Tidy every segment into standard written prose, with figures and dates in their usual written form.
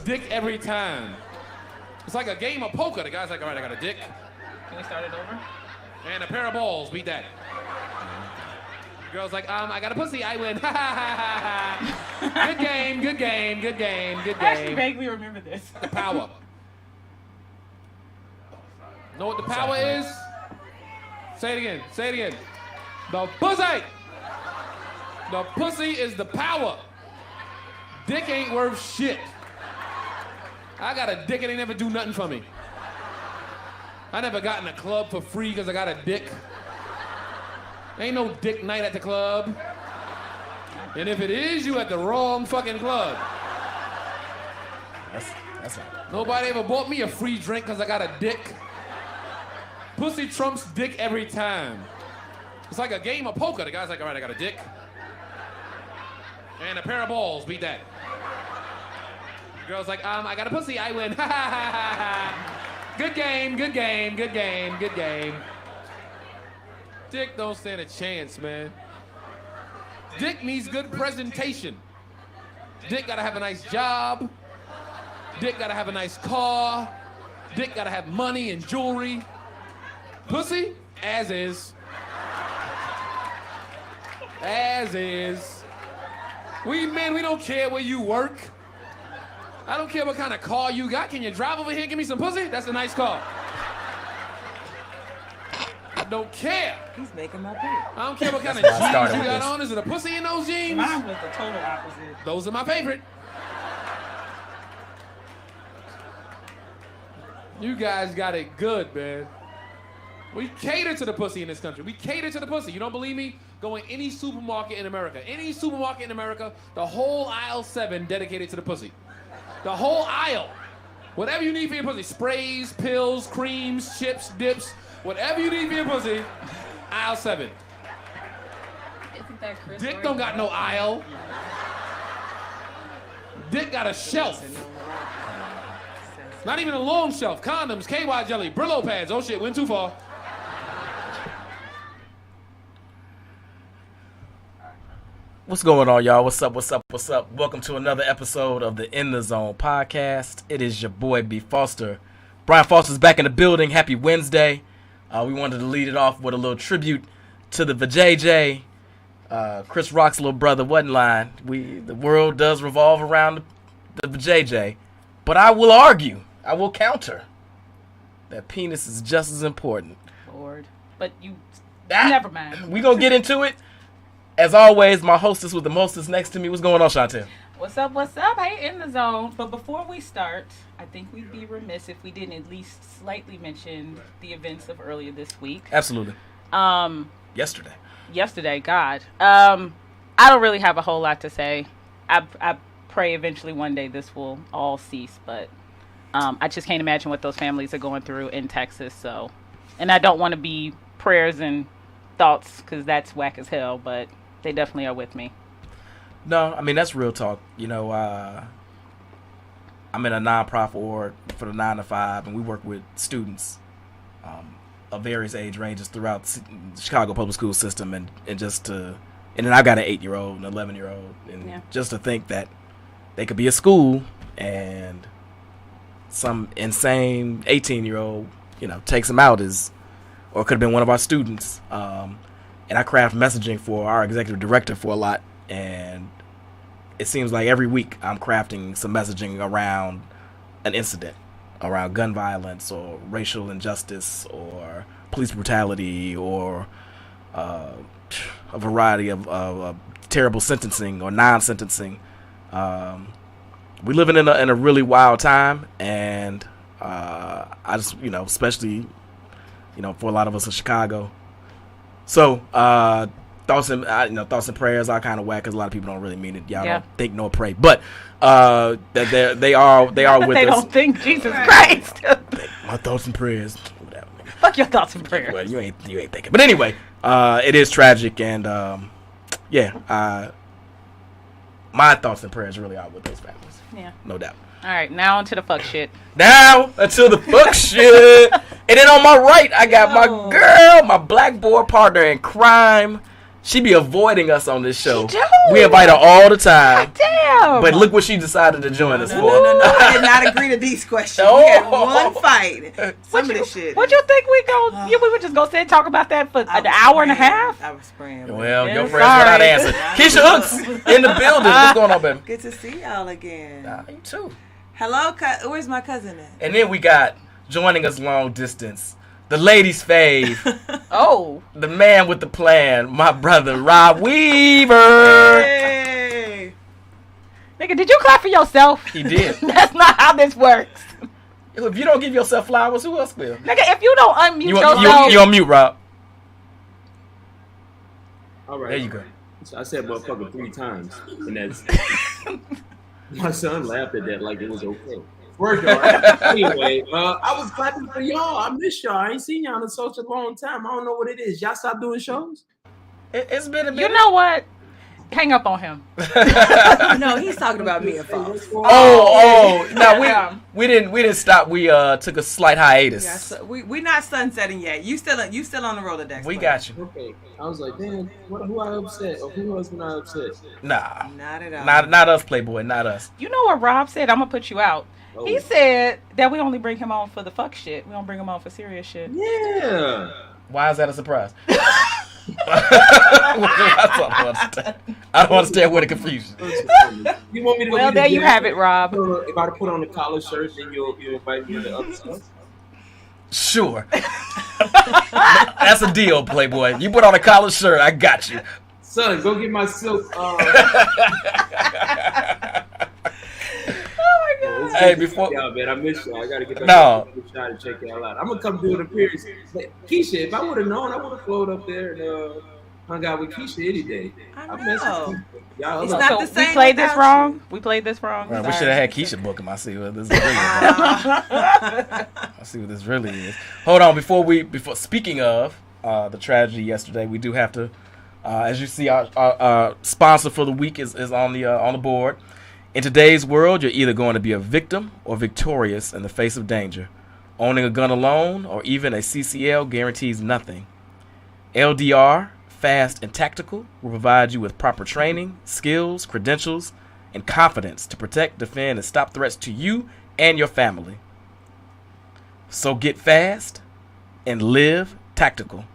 dick every time. It's like a game of poker. The guy's like, all right, I got a dick. Can we start it over? And a pair of balls. Beat that. The girl's like, I got a pussy. I win. Good game, good game, good game, good game. I actually vaguely remember this. The power. Know what the power is? Say it again. Say it again. The pussy. The pussy is the power. Dick ain't worth shit. I got a dick and they never do nothing for me. I never got in a club for free because I got a dick. Ain't no dick night at the club. And if it is, you at the wrong fucking club. That's not. Nobody ever bought me a free drink because I got a dick. Pussy trumps dick every time. It's like a game of poker. The guy's like, all right, I got a dick. And a pair of balls. Beat that. The girl's like, I got a pussy. I win. Good game, good game, good game, good game. Dick don't stand a chance, man. Dick needs good presentation. Dick gotta have a nice job. Dick gotta have a nice car. Dick gotta have money and jewelry. Pussy, as is. As is. We don't care where you work. I don't care what kind of car you got. Can you drive over here and give me some pussy? That's a nice car. I don't care. He's making my point. I don't care what kind of jeans you got on. Is it a pussy in those jeans? Mine was the total opposite. Those are my favorite. You guys got it good, man. We cater to the pussy in this country. We cater to the pussy. You don't believe me? Go in any supermarket in America. Any supermarket in America, the whole aisle 7 dedicated to the pussy. The whole aisle. Whatever you need for your pussy. Sprays, pills, creams, chips, dips. Whatever you need for your pussy, aisle 7. Isn't that Chris? Dick don't got no aisle. Dick got a shelf. Not even a long shelf. Condoms, KY jelly, Brillo pads. Oh shit, went too far. What's going on, y'all? What's up? What's up? What's up? Welcome to another episode of the In the Zone podcast. It is your boy B Foster. Brian Foster's back in the building. Happy Wednesday. We wanted to lead it off with a little tribute to the VJJ. Chris Rock's little brother wasn't lying. The world does revolve around the VJJ, but I will argue, I will counter that penis is just as important. Lord, but never mind. We gonna get into it. As always, my hostess with the mostest next to me. What's going on, Shontelle? What's up? What's up? Hey, In the Zone. But before we start, I think we'd be remiss if we didn't at least slightly mention the events of earlier this week. Absolutely. Yesterday, God. I don't really have a whole lot to say. I pray eventually one day this will all cease, but I just can't imagine what those families are going through in Texas. So, and I don't want to be prayers and thoughts because that's whack as hell, but they definitely are with me. No, I mean, that's real talk. You know, I'm in a nonprofit org for the 9 to 5, and we work with students of various age ranges throughout the Chicago public school system, and then I've got an 8-year-old and 11-year-old, and just to think that they could be at school and some insane 18-year-old, takes them out or could have been one of our students. And I craft messaging for our executive director for a lot, and it seems like every week I'm crafting some messaging around an incident, around gun violence or racial injustice or police brutality or a variety of terrible sentencing or non-sentencing. We're living in a really wild time, and I just, especially, for a lot of us in Chicago. So, thoughts and prayers are kind of whack because a lot of people don't really mean it. Y'all don't think nor pray, but that they are with they us. They don't think Jesus Christ. My thoughts and prayers. Whatever. Fuck your thoughts and prayers. Well, you ain't thinking. But anyway, it is tragic, and my thoughts and prayers really are with those families. Yeah, no doubt. All right, now onto the fuck shit. Now until the fuck shit. And then on my right, I got my girl, my black boy partner in crime, She be avoiding us on this show. She do. We invite her all the time. God damn. But look what she decided to join us for. No. I did not agree to these questions. We had one fight. Some of this shit. What you think we go? We would just go sit and talk about that for an hour and a half? I was praying. Well, your friends were not answering. Keisha Hooks in the building. What's going on, baby? Good to see y'all again. You too. Hello, where's my cousin at? And then we got joining us long distance, the ladies' fave. The man with the plan, my brother Rob Weaver. Hey. Nigga, did you clap for yourself? He did. That's not how this works. If you don't give yourself flowers, who else will? Nigga, if you don't unmute yourself. You on mute, Rob. All right. There you go. So I said motherfucker 3 times. And that's... My son laughed at that like it was okay. Word, anyway, I was clapping for y'all. I miss y'all. I ain't seen y'all in such a long time. I don't know what it is. Y'all stop doing shows? It's been a minute. You know what? Hang up on him. No, he's talking about me and Fox. No, we didn't stop. We took a slight hiatus. Yeah, so we not sunsetting yet. You still on the Rolodex. We got you. Okay. I was like, damn, who I upset? Or who else when I upset? Nah. Not at all. Not us, Playboy. Not us. You know what Rob said? I'm gonna put you out. Oh. He said that we only bring him on for the fuck shit. We don't bring him on for serious shit. Yeah. Why is that a surprise? I don't understand where the confusion. You want me to go Well, there you have it, Rob. If I put on the collar shirt, then you'll invite me to the other stuff? Sure. That's a deal, Playboy. You put on a collar shirt, I got you. Son, go get my silk. Hey, before y'all, man, I miss y'all. I gotta get back shot and check y'all out. I'm gonna come do an appearance. But Keisha, if I would have known, I would have flown up there and hung out with Keisha any day. I know. Y'all, it's not the same. We played this wrong. We played this wrong. Right, we should have had Keisha book him. I see what this really is. I see what this really is. Hold on, before speaking of the tragedy yesterday, we do have to, as you see, our sponsor for the week is on the board. In today's world, you're either going to be a victim or victorious in the face of danger. Owning a gun alone or even a CCL guarantees nothing. LDR, Fast and Tactical, will provide you with proper training, skills, credentials, and confidence to protect, defend, and stop threats to you and your family. So get fast and live tactical.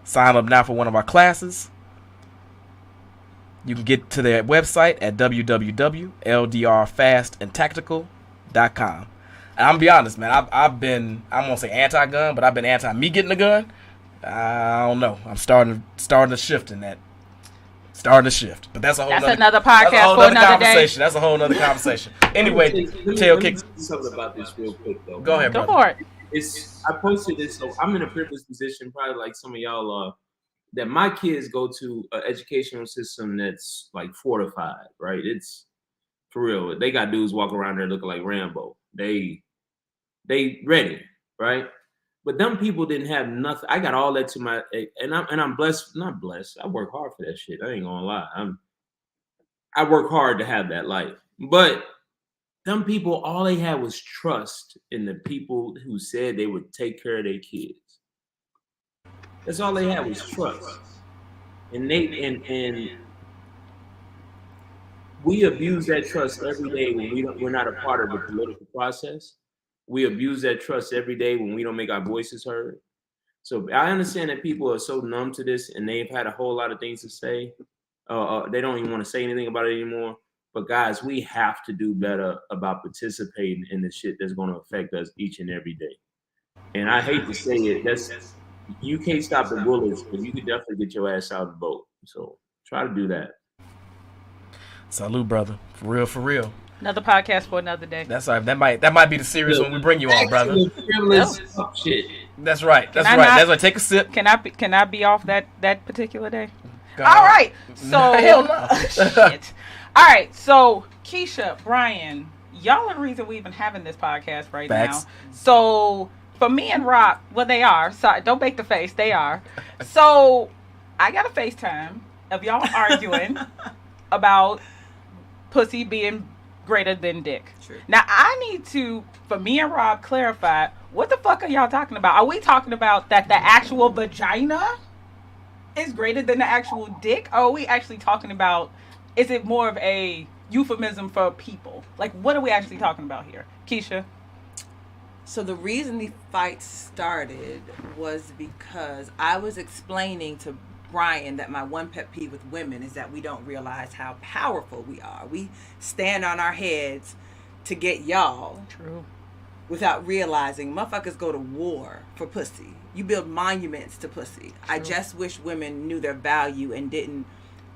Sign up now for one of our classes. You can get to their website at www.ldrfastandtactical.com. And I'm gonna be honest, man. I've been, I'm gonna say anti-gun, but I've been anti-me getting a gun. I don't know. I'm starting to shift in that. Starting to shift, but that's a whole. That's another podcast for another conversation. day. That's a whole other conversation. Anyway, Tail Kick. Something about this real quick though. Go ahead, Go brother. for it. I posted this, so I'm in a privileged position, probably like some of y'all are. That my kids go to an educational system that's like fortified, right? It's for real. They got dudes walking around there looking like Rambo. They ready, right? But them people didn't have nothing. I got all that to my, and I'm blessed. Not blessed. I work hard for that shit. I ain't gonna lie. I work hard to have that life. But them people, all they had was trust in the people who said they would take care of their kids. That's all they had was trust. And we abuse that trust every day when we're not a part of the political process. We abuse that trust every day when we don't make our voices heard. So I understand that people are so numb to this and they've had a whole lot of things to say. They don't even want to say anything about it anymore. But guys, we have to do better about participating in the shit that's going to affect us each and every day. And I hate to say it, you can't stop the bullets, but you can definitely get your ass out and vote. So try to do that. Salute, brother. For real. Another podcast for another day. That's all right. That might be the series when we bring you on, brother. Shit. That's right. That's Can I right. not- That's right. Take a sip. Can I be off that particular day? Go All ahead. right. So Hell no. shit. All right. So Keisha, Brian, y'all are the reason we even having this podcast right Facts. now. So for me and Rob, well, they are. Sorry, don't make the face. They are. So I got a FaceTime of y'all arguing about pussy being greater than dick. True. Now I need to, for me and Rob, clarify what the fuck are y'all talking about? Are we talking about that the actual vagina is greater than the actual dick? Or are we actually talking about, is it more of a euphemism for people? Like, what are we actually talking about here? Keisha? So the reason the fight started was because I was explaining to Brian that my one pet peeve with women is that we don't realize how powerful we are. We stand on our heads to get y'all. True. Without realizing motherfuckers go to war for pussy. You build monuments to pussy. True. I just wish women knew their value and didn't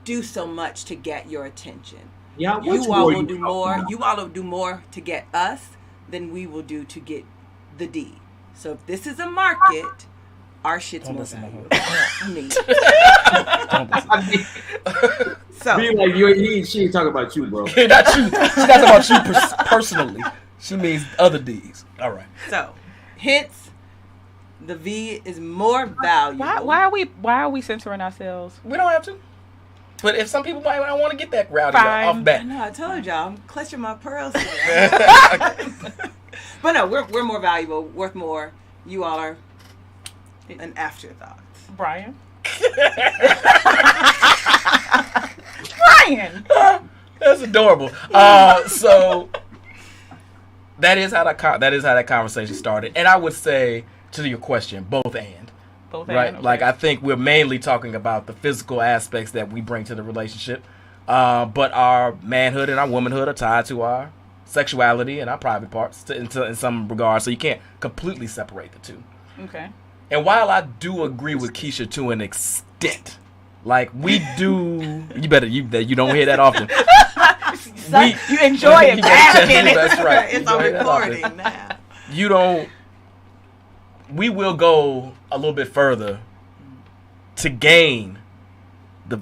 do so much to get your attention. Yeah, you all will do more. You all will do more to get us than we will do to get the D. So if this is a market, our shit's more valuable. So be like she ain't talking about you, bro. Not you. She's not talking about you personally. She means other D's. All right. So, hence, the V is more valuable. Why are we censoring ourselves? We don't have to. But if some people might want to get that rowdy off bat. No, I told y'all, I'm clutching my pearls today. But no, we're more valuable, worth more. You all are an afterthought. Brian? Brian! That's adorable. So that is how that conversation started. And I would say, to your question, both and. Right? Okay. Like, I think we're mainly talking about the physical aspects that we bring to the relationship. But our manhood and our womanhood are tied to our sexuality and our private parts in some regards. So you can't completely separate the two. Okay. And while I do agree with Keisha to an extent, like we do, you don't hear that often. You enjoy it, bask in it. That's right. It's on recording now. You don't. We will go a little bit further to gain the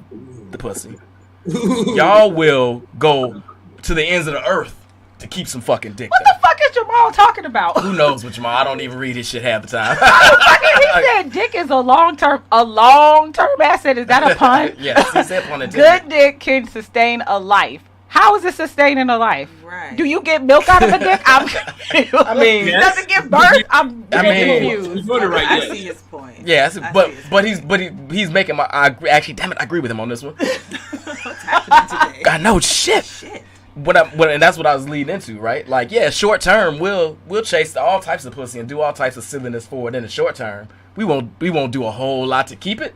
pussy. Y'all will go to the ends of the earth to keep some fucking dick. What the fuck is Jamal talking about? Who knows what Jamal? I don't even read his shit half the time. He said dick is a long-term asset. Is that a pun? Yes, he said pun intended. Good dick can sustain a life. How is it sustaining a life? Right. Do you get milk out of a dick? I mean, does it give birth? I'm confused. I see his point. Yes, but he's making my. Damn it, I agree with him on this one. What's happening today? I know shit. And that's what I was leading into, right? Like, yeah, short term, we'll chase all types of pussy and do all types of silliness for it. In the short term, we won't do a whole lot to keep it.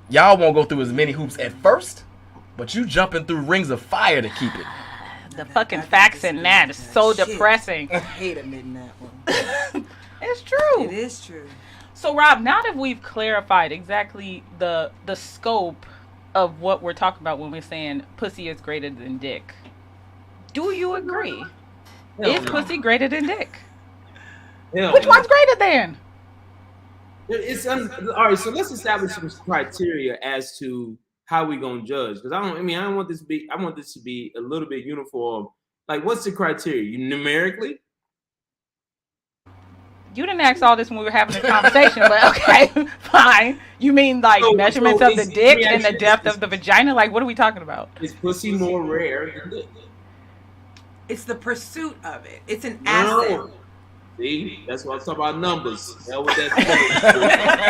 Y'all won't go through as many hoops at first, but you jumping through rings of fire to keep it. The fucking facts in that is so depressing. I hate admitting that one. It's true. It is true. So, Rob, now that we've clarified exactly the scope of what we're talking about when we're saying pussy is greater than dick, do you agree? Is pussy greater than dick? Which one's greater than? All right, so let's establish some criteria as to how we gonna judge, because I want this to be a little bit uniform. Like, what's the criteria? Numerically? You didn't ask all this when we were having a conversation, but okay, fine. You mean like measurements of the dick and the depth of the vagina? Like, what are we talking about? Is pussy more rare than dick? It's the pursuit of it. It's an asset. No. See, that's why I'm talking about numbers. Hell with that.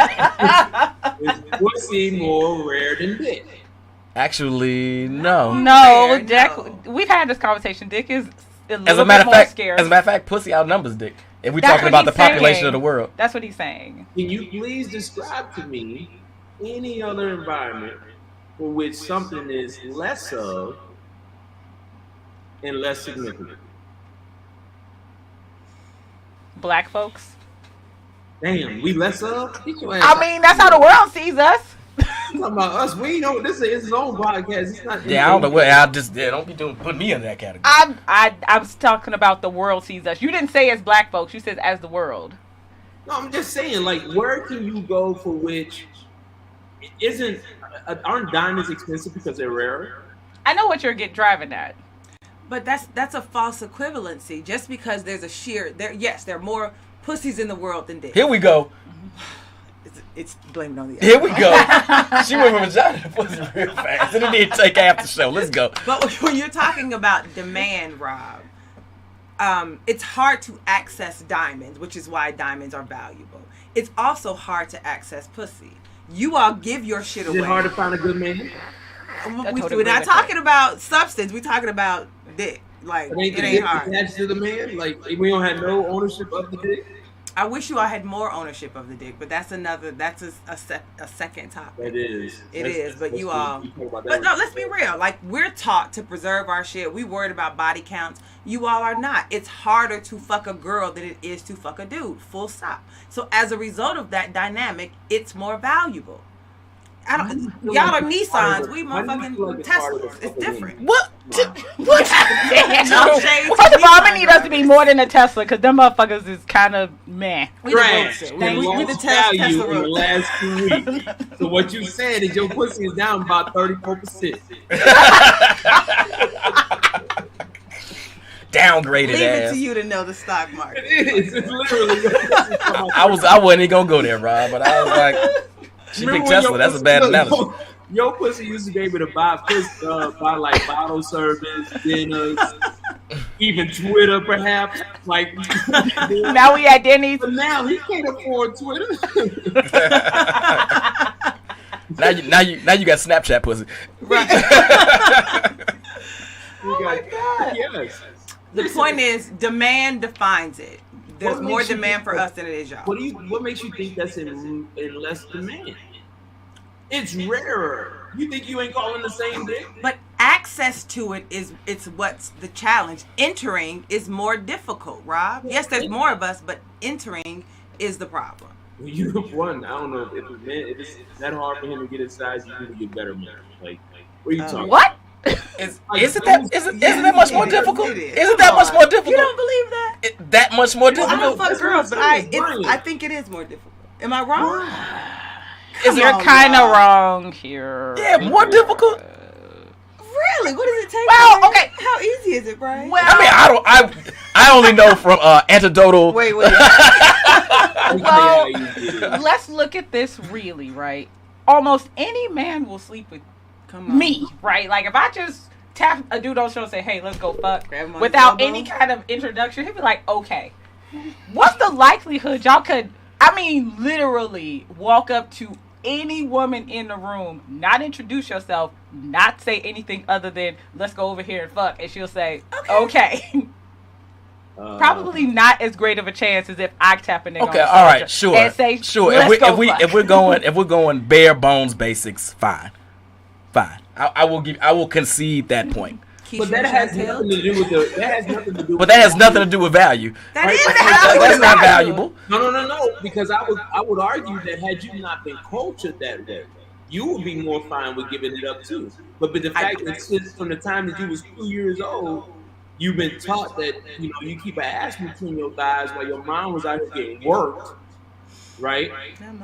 Is pussy more rare than dick? Actually, no. No, Dick. We've had this conversation. Dick is a little bit more scarce. As a matter of fact, pussy outnumbers dick. If we're talking about the population of the world. That's what he's saying. Can you please describe to me any other environment for which something is less of and less significant? Black folks. Damn, we less of? I mean, that's how the world sees us. Talking about us, we know this is his own podcast. It's not. Yeah, I don't know what. Don't be put me in that category. I was talking about the world sees us. You didn't say as black folks. You said as the world. No, I'm just saying, like, where can you go for which aren't diamonds expensive because they're rare? I know what you're driving at. But that's a false equivalency. Just because there's there are more pussies in the world than dicks. Here we go. It's blamed on the other. Here we go. She went from vagina to pussy real fast. It didn't need to take half the show. Let's go. But when you're talking about demand, Rob, it's hard to access diamonds, which is why diamonds are valuable. It's also hard to access pussy. You all give your shit Is away. it hard to find a good man? We're not talking about substance. We're talking about dick. Like, it ain't hard. Attached to the man? Like, we don't have no ownership of the dick? I wish you all had more ownership of the dick, but that's a second topic. It is. But you all. But no, let's be real. Like, we're taught to preserve our shit. We worried about body counts. You all are not. It's harder to fuck a girl than it is to fuck a dude. Full stop. So as a result of that dynamic, it's more valuable. Y'all are Nissans. We motherfucking Teslas. It's different. What? What? Damn. First of all, I'm gonna need us to be more than a Tesla because them motherfuckers is kind of meh. We the Tesla in the last 2 weeks. So what you said is your pussy is down about 34%. Downgraded Leave ass. it to you to know the stock market. It is. It's literally. I wasn't even gonna go there, Rob, but I was like, she picked Tesla. That's a bad analogy. Your pussy used to be able to buy like bottle service, dinners, even Twitter, perhaps. Like now we at Denny's. But now he can't afford Twitter. now you got Snapchat pussy. Right. Oh my God. Yes. The point is, demand defines it. There's more demand for us than it is y'all. What makes you think that's in less demand? It's rarer. You think you ain't calling the same dick? But access to it's what's the challenge. Entering is more difficult, Rob. Yes, there's more of us, but entering is the problem. You one, I don't know if it's that hard for him to get his size. You need to get better man. Like what are you talking? What? Isn't that much more difficult? Isn't that much more difficult? You don't believe that? That much more I difficult? don't fuck girls, but I think it is more difficult. Am I wrong? You're kind of wrong here. Yeah, more difficult. Really? What does it take? Well, okay. How easy is it, Brian? Well, I mean, I only know from anecdotal. Wait. Well, let's look at this really, right? Almost any man will sleep with me, right? Like if I just tap a dude on the shoulder and say, "Hey, let's go fuck," without any kind of introduction, he'd be like, "Okay." What's the likelihood y'all could? I mean, literally walk up to any woman in the room, not introduce yourself, not say anything other than "Let's go over here and fuck," and she'll say, "Okay." Probably not as great of a chance as if I tap a nigga. Okay, all right, sure, and say, sure. If we're going bare bones basics, fine. I will concede that point. Keisha, but that has nothing to do with But that has nothing to do with value. That's not valuable. No. Because I would argue that had you not been cultured that way, you would be more fine with giving it up too. But the fact that since from the time that you was 2 years old, you've been taught that you keep an ass between your thighs while your mom was out here getting worked, right?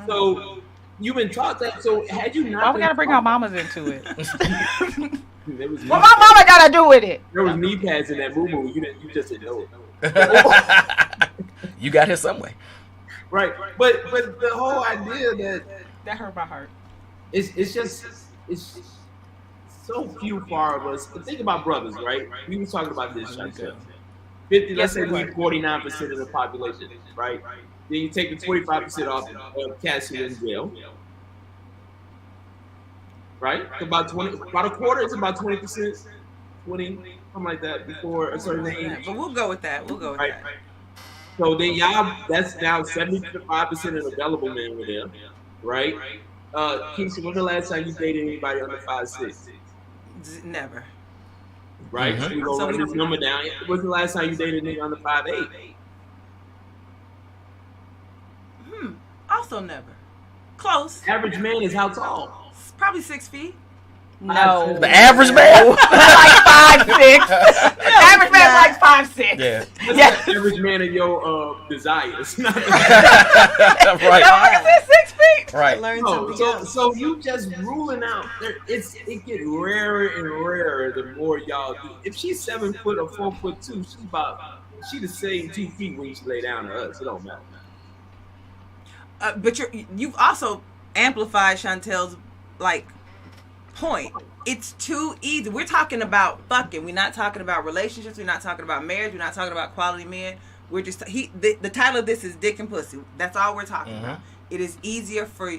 So you've been taught that. So had you not, why we gotta bring our mamas into it? What my mama gotta do with it? There was knee pads in that moo. You just didn't know it. You got here some way, right? But the whole idea that hurt my heart. It's so few far of us. Think about brothers, right? We were talking about this, Shontelle. 50. Let's say we 49% of the population, right? Then you take the 25% off of cats who in jail. Right? About a quarter is about 20%, 20, something like that before a certain age. But we'll go with that. Right. So then that's now 75% of available men with them, right? Keisha, when the last time you dated anybody under 5'6"? Never. Right? Mm-hmm. So we go run this number down. When's the last time you dated a nigga under 5'8"? Also never. Close. Average man is how tall? Probably 6 feet. No. The average man? Like 5'6". Average man like 5'6". Yeah. That's the average man of your desires. Right. I said 6 feet. Right. So you just ruling out. It get rarer and rarer the more y'all do. If she's 7 foot or 4'2", she the same 2 feet when she lay down to us. It don't matter. But you've also amplified Chantel's point. It's too easy. We're talking about fucking. We're not talking about relationships. We're not talking about marriage. We're not talking about quality men. We're just the title of this is Dick and Pussy. That's all we're talking about. It is easier for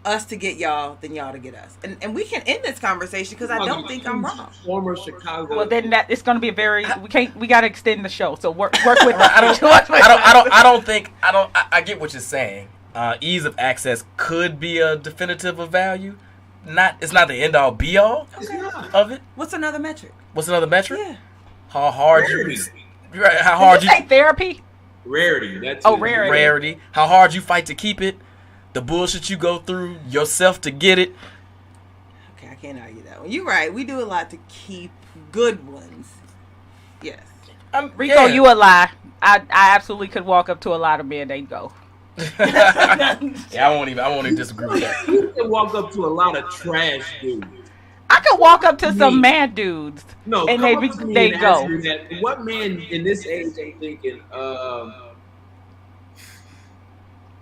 us to get y'all than y'all to get us. And we can end this conversation because I don't think I'm wrong. Former Chicago. Well, then it's going to be we got to extend the show. So work with I get what you're saying. Ease of access could be a definitive of value. It's not the end all be all of it. What's another metric? Yeah. How hard Rarity. you say therapy? Rarity. That's rarity. Rarity. How hard you fight to keep it. The bullshit you go through yourself to get it. Okay, I can't argue that one. You're right. We do a lot to keep good ones. Yes. Rico, you a lie. I absolutely could walk up to a lot of men. They'd go. I won't even disagree with that. You can walk up to a lot of trash dudes. I could walk up to some man dudes. No, and they go. What man in this age ain't thinking,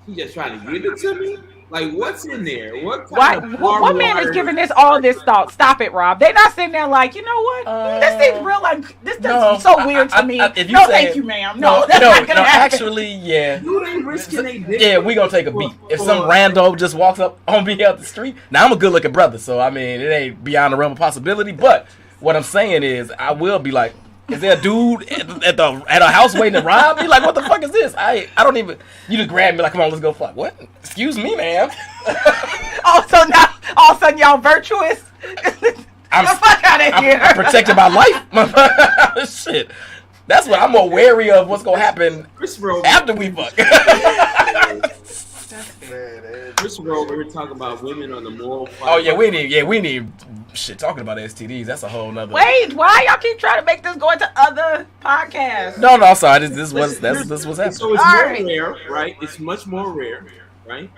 he just trying to give it to me? Like, what's in there? What man is giving this all this thought? Stop it, Rob. They're not sitting there like, you know what? This seems real like this doesn't so weird to me. Thank you, ma'am. No, that's not gonna happen. Actually, yeah. Dude ain't risking they dick. Yeah, we gonna take a beat. If some rando just walks up on me out the street, now I'm a good looking brother, so I mean it ain't beyond the realm of possibility. But what I'm saying is, I will be like, is there a dude at a house waiting to rob me? Like, what the fuck is this? I don't even. You just grab me like, come on, let's go fuck. What? Excuse me, ma'am. So now all of a sudden y'all virtuous. I'm the fuck out of here. I'm protected by life. Shit. That's what I'm more wary of. What's gonna happen after we fuck? Chris over here talking about women on the moral fight. Oh yeah, we need shit talking about STDs. That's a whole nother. Wait, why y'all keep trying to make this go into other podcasts? No, I'm sorry. This was happening. So it's more rare, right? It's much more rare, right?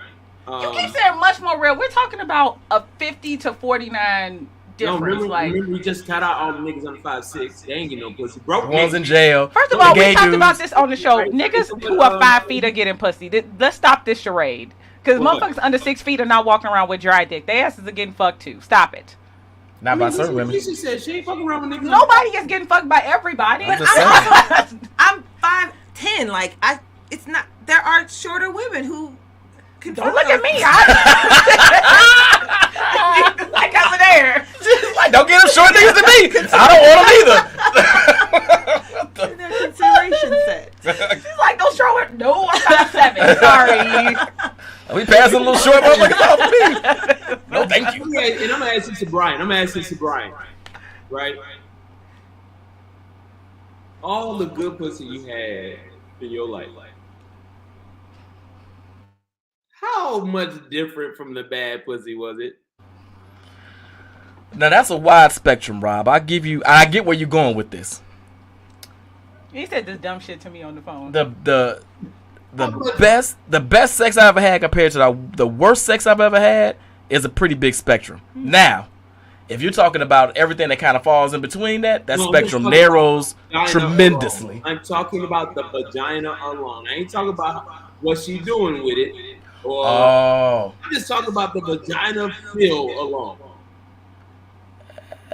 You keep saying much more rare. We're talking about a 50 to 49 difference. Remember we just cut out all the niggas on 5'6". They ain't getting no pussy. Broke one's in jail. First of all, we talked about this on the show. Niggas who are 5 feet are getting pussy. Let's stop this charade. Because motherfuckers under 6 feet are not walking around with dry dick. Their asses are getting fucked too. Stop it. Not by certain women. Keisha said she ain't fucking around with niggas. Nobody is getting fucked by everybody. I'm 5'10". Like it's not. There are shorter women who. Don't look at me. Like over there. Like, don't get them short niggas to me. I don't want them either. Their consideration set. She's like, don't show it. No, I'm 5'7". Sorry. We passing a little short motherfuckers off me. No, thank you. And I'm gonna ask this to Brian. Right? All the good pussy you had in your life. How much different from the bad pussy was it? Now that's a wide spectrum, Rob. I get where you're going with this. He said this dumb shit to me on the phone. The best sex I ever had compared to the worst sex I've ever had is a pretty big spectrum. Mm-hmm. Now, if you're talking about everything that kind of falls in between that spectrum narrows tremendously. Alone. I'm talking about the vagina alone. I ain't talking about what she's doing with it. I'm just talking about the vagina feel alone.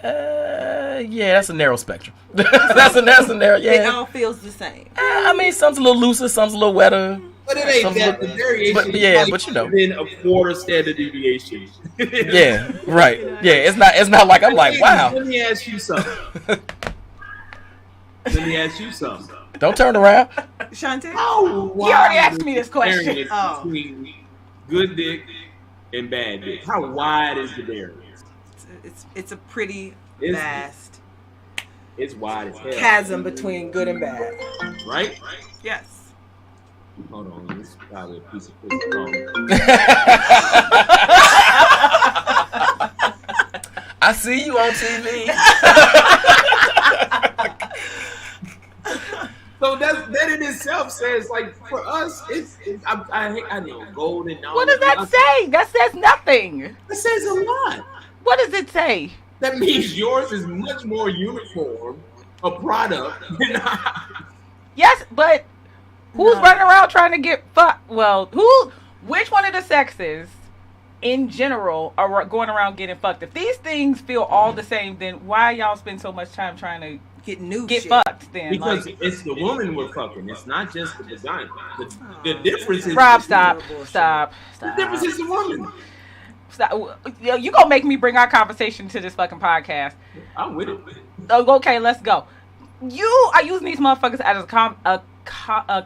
Yeah, that's a narrow spectrum. that's a narrow. Yeah, it all feels the same. I mean, some's a little looser, some's a little wetter. But it ain't that. The variation. But you know, within a quarter standard deviation. Yeah, right. Yeah, it's not like I'm like, wow. Let me ask you something. Don't turn around. Shontelle? You already asked me this question. Between good dick and bad dick. How wide is the barrier? It's a pretty vast. It's wide as hell. Chasm between good and bad. Right? Yes. Hold on, this is probably a piece of pussy. I see you on TV. So that in itself says, like, for us, I know golden. What does that say? That says nothing. That says a lot. What does it say? That means yours is much more uniform a product than ours. Yes, but who's running around trying to get fucked? Well, which one of the sexes in general are going around getting fucked? If these things feel all the same, then why y'all spend so much time trying to get fucked then? Because it's the woman we're fucking. It's not just the vagina. The difference is... Rob, stop. The difference is the woman. You gonna make me bring our conversation to this fucking podcast. I'm with it. Okay, let's go. You are using these motherfuckers as a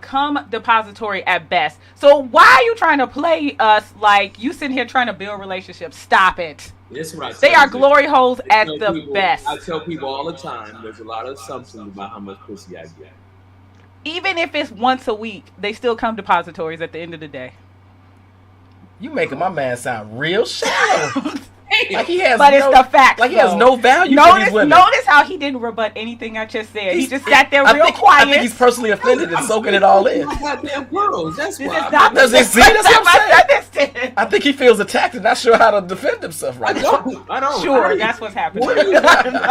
cum depository at best. So why are you trying to play us like you sitting here trying to build relationships? Stop it. That's what I They are glory holes at the best. I tell people all the time, there's a lot of assumptions about how much pussy I get. Even if it's once a week, they still come depositories at the end of the day. You making my man sound real shallow. Like he has But it's the facts. Like he has no value to these women. Notice how he didn't rebut anything I just said. He just sat there real quiet. I think he's personally offended and soaking it all in. Goddamn pearls. That's why. Does he see? That's what I'm saying. I think he feels attacked and not sure how to defend himself right now. I don't. Sure, that's what's happening.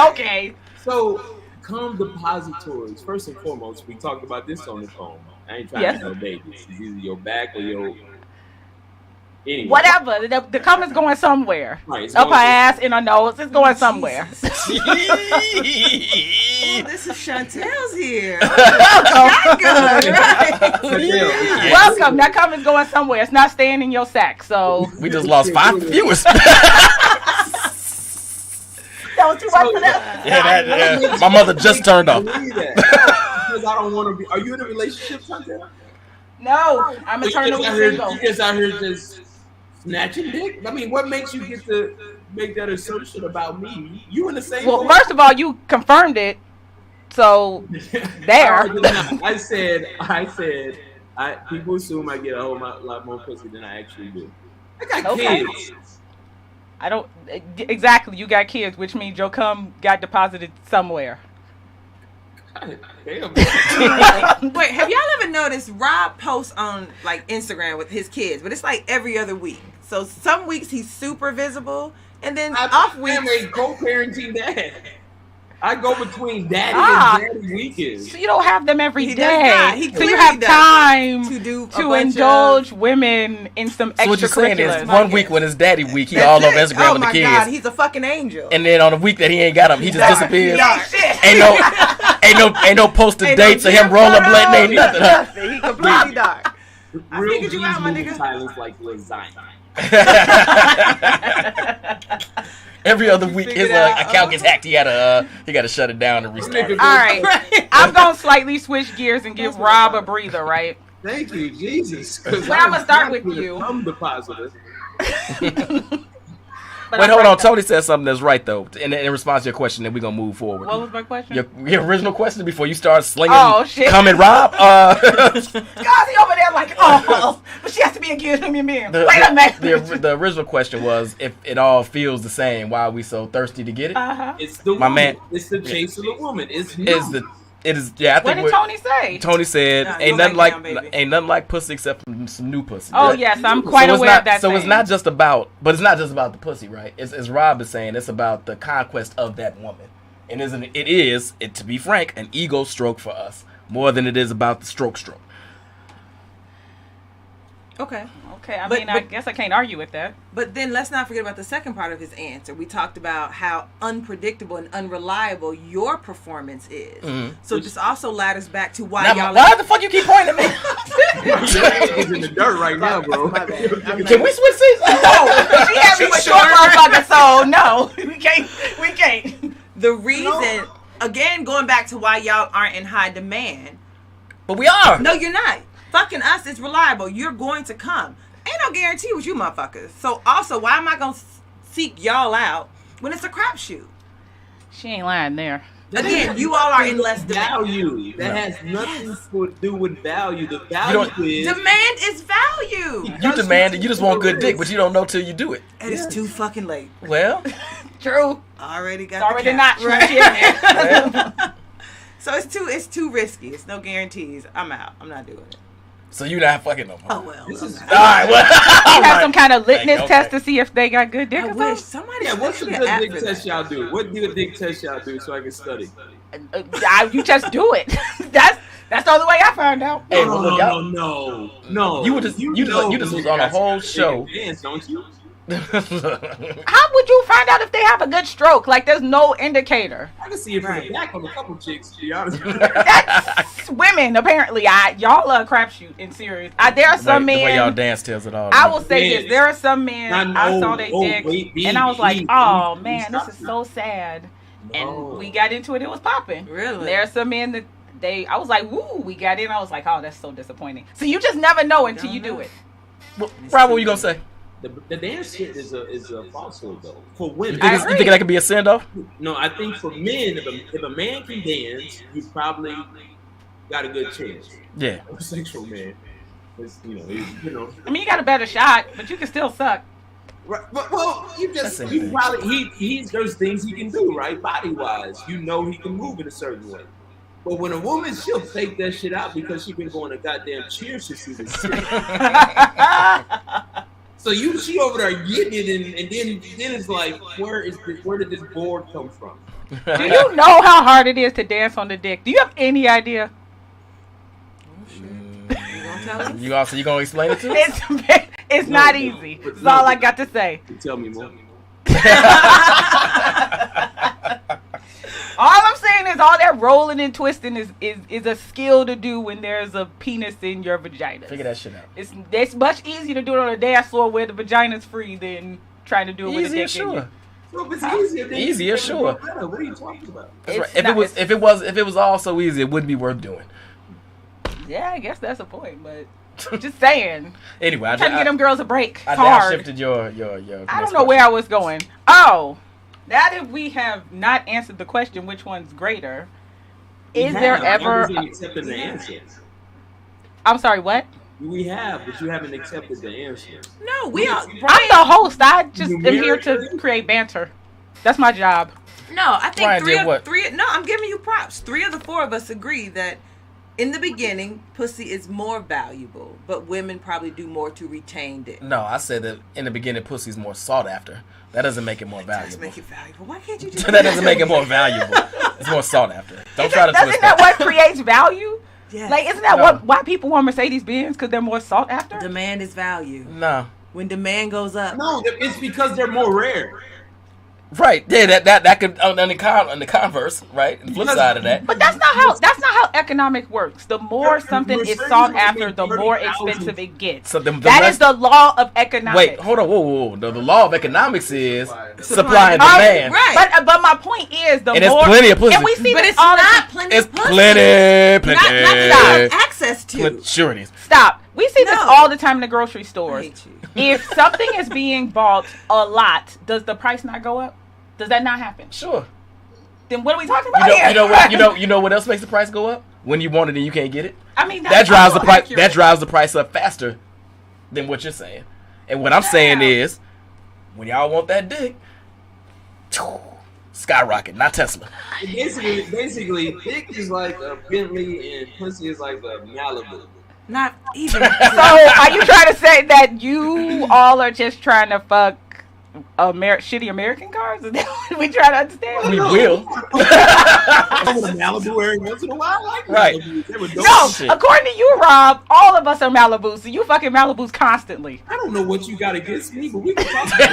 Okay. So, cum depositories. First and foremost, we talked about this on the phone. I ain't trying to know babies. It's either your back or your... Anyway. Whatever. The cum is going somewhere. Right, up her ass, in her nose. It's going somewhere. This is Shontelle's here. Welcome. That cum is going somewhere. It's not staying in your sack. So we just lost 5 viewers. That was too much for them. Yeah, my mother just turned off. Because I don't want to be... Are you in a relationship, Shontelle? No, I'm eternally single. You just out here just snatching dick? I mean, what makes you get to make that assertion about me? You in the same... Well, first of all, you confirmed it. So, there. I said, people assume I get a whole lot more pussy than I actually do. I got kids. I don't... Exactly, you got kids, which means your cum got deposited somewhere. Damn. Wait, have y'all ever noticed Rob posts on like Instagram with his kids, but it's like every other week. So some weeks he's super visible, and then off weeks. I'm a co-parenting dad. I go between daddy and daddy weekends. So you don't have them every He day. so you have time to indulge women in some extracurriculars. So what you're saying is, one week when it's daddy week, he all over Instagram with the kids. Oh my God, he's a fucking angel. And then on the week that he ain't got them, he just disappears. Ain't no posted dates of him rollerblading, ain't nothing. He completely dark. I Real figured you out, my nigga. Silence like lasagna. Every other week, his account gets hacked. He gotta shut it down and restart. All right, I'm gonna slightly switch gears and give Rob a breather, right? Thank you, Jesus. Well, I'm gonna start with you. I'm the positive. Wait, hold on. Tony said something that's right though. In response to your question, then we're gonna move forward. What was my question? Your original question before you start slinging. Oh shit! Coming, Rob. God, he over there like, oh, but she has to be a good human being. Wait a minute. The original question was if it all feels the same. Why are we so thirsty to get it? It's the my woman. man. It's the chase of the woman. It is. Yeah, I think. What did Tony say? Tony said, "Ain't nothing like pussy except some new pussy." Oh yes, I'm quite aware of that. So it's not just about, but it's not just about the pussy, right? It's, as Rob is saying, it's about the conquest of that woman, and it is, to be frank, an ego stroke for us more than it is about the stroke. Okay. I guess I can't argue with that. But then let's not forget about the second part of his answer. We talked about how unpredictable and unreliable your performance is. Mm-hmm. So this also ladders back to why why the fuck you keep pointing at me? He's in the dirt right now, bro. Can we switch seats? No, she had me with short motherfucker, so no, we can't. The reason, again, going back to why y'all aren't in high demand. But we are. No, you're not. Fucking us is reliable. You're going to come. Ain't no guarantee with you motherfuckers. So also, why am I going to seek y'all out when it's a crapshoot? She ain't lying there. Again, you all are in less demand. Value. That has nothing to do with value. The value is... Demand is value. You demand it. You just want good dick, but you don't know till you do it. And it's too fucking late. Well. True. Already got already the not true. Right. So it's too risky. It's no guarantees. I'm out. I'm not doing it. So you're not fucking no more. Oh well. All right. Well, you have some kind of litmus test to see if they got good dick. I wish somebody. Yeah, what's the good dick test y'all do? What do a dick test y'all do so I can study? You just do it. That's the only way I found out. Hey, no. You just was on a whole show. Dance, don't you? How would you find out if they have a good stroke? Like, there's no indicator. I can see it from the back on a couple chicks, to be honest. That's women, apparently. Y'all are a crapshoot in serious. There are some men. The way y'all dance tells it all. I will say this: there are some men I saw their dick, and I was like, "Oh man, this is so sad." And we got into it; it was popping. Really? There are some men that I was like, "Woo!" We got in. I was like, "Oh, that's so disappointing." So you just never know until you do it. Rob, what were you gonna say? The dance shit is a falsehood though. For women, You think that could be a sin though? no, I think for men, if a man can dance, you probably got a good chance. Yeah. A sexual man, you know. I mean, you got a better shot, but you can still suck. Right, well, there's things he can do, right, body wise. You know, he can move in a certain way. But when a woman, she'll fake that shit out because she been going to goddamn cheers to see this shit. So she over there getting it, and then it's like, where did this board come from? Do you know how hard it is to dance on the dick? Do you have any idea? You gonna explain it to us? It's not easy. That's all I got to say. Tell me more. All I'm saying is all that rolling and twisting is a skill to do when there's a penis in your vagina. Figure that shit out. It's much easier to do it on a dance floor where the vagina's free than trying to do it with a dick in you. So if it's Easier, sure. What are you talking about? That's right. If it was all so easy, it wouldn't be worth doing. Yeah, I guess that's a point, but just saying. Anyway, I'm trying to get them girls a break. It's I hard. shifted your I don't know where I was going. Oh, now that we have not answered the question, which one's greater? Is there ever? Accepted the answer. I'm sorry, what? We have, but you haven't accepted the answer. No, we are. I'm the host. I just am here to create banter. That's my job. No, I think Brian three. No, I'm giving you props. 3 of the 4 of us agree that in the beginning, pussy is more valuable, but women probably do more to retain it. No, I said that in the beginning, pussy's more sought after. That doesn't make it more valuable. Does make it valuable. Why can't you do That doesn't make it more valuable. It's more sought after. Don't try to twist Doesn't that what creates value? Yes. Like, isn't that why people want Mercedes-Benz? Because they're more sought after? Demand is value. No. When demand goes up. No, it's because they're more rare. Right. Yeah, that could on the converse, right? The flip side of that. But that's not how economic works. The more something is sought after, the more expensive it gets. So that is the law of economics. Wait, hold on, whoa. The law of economics is supply and demand. Right. But my point is And there's plenty of pussy. And we see But this it's all not the plenty It's of pussy. plenty. Not that I have access to. Sure it is. Stop. We see this No. all the time in the grocery I stores. hate you. If something is being bought a lot, does the price not go up? Does that not happen? Sure. Then what are we talking about here? You know what else makes the price go up? When you want it and you can't get it. I mean, That drives the price. accurate. That drives the price up faster than what you're saying. And what I'm saying is, when y'all want that dick, skyrocket, not Tesla. Basically, dick is like a Bentley and pussy is like a Malibu. Not even. So are you trying to say that you all are just trying to fuck shitty American cars? Is that what we try to understand? We will. I'm with a Malibu every once in a while. I like Right. Malibus. They were dope. No, Shit. according to you, Rob, all of us are Malibus, so you fucking Malibus constantly. I don't know what you got against me, but we can talk about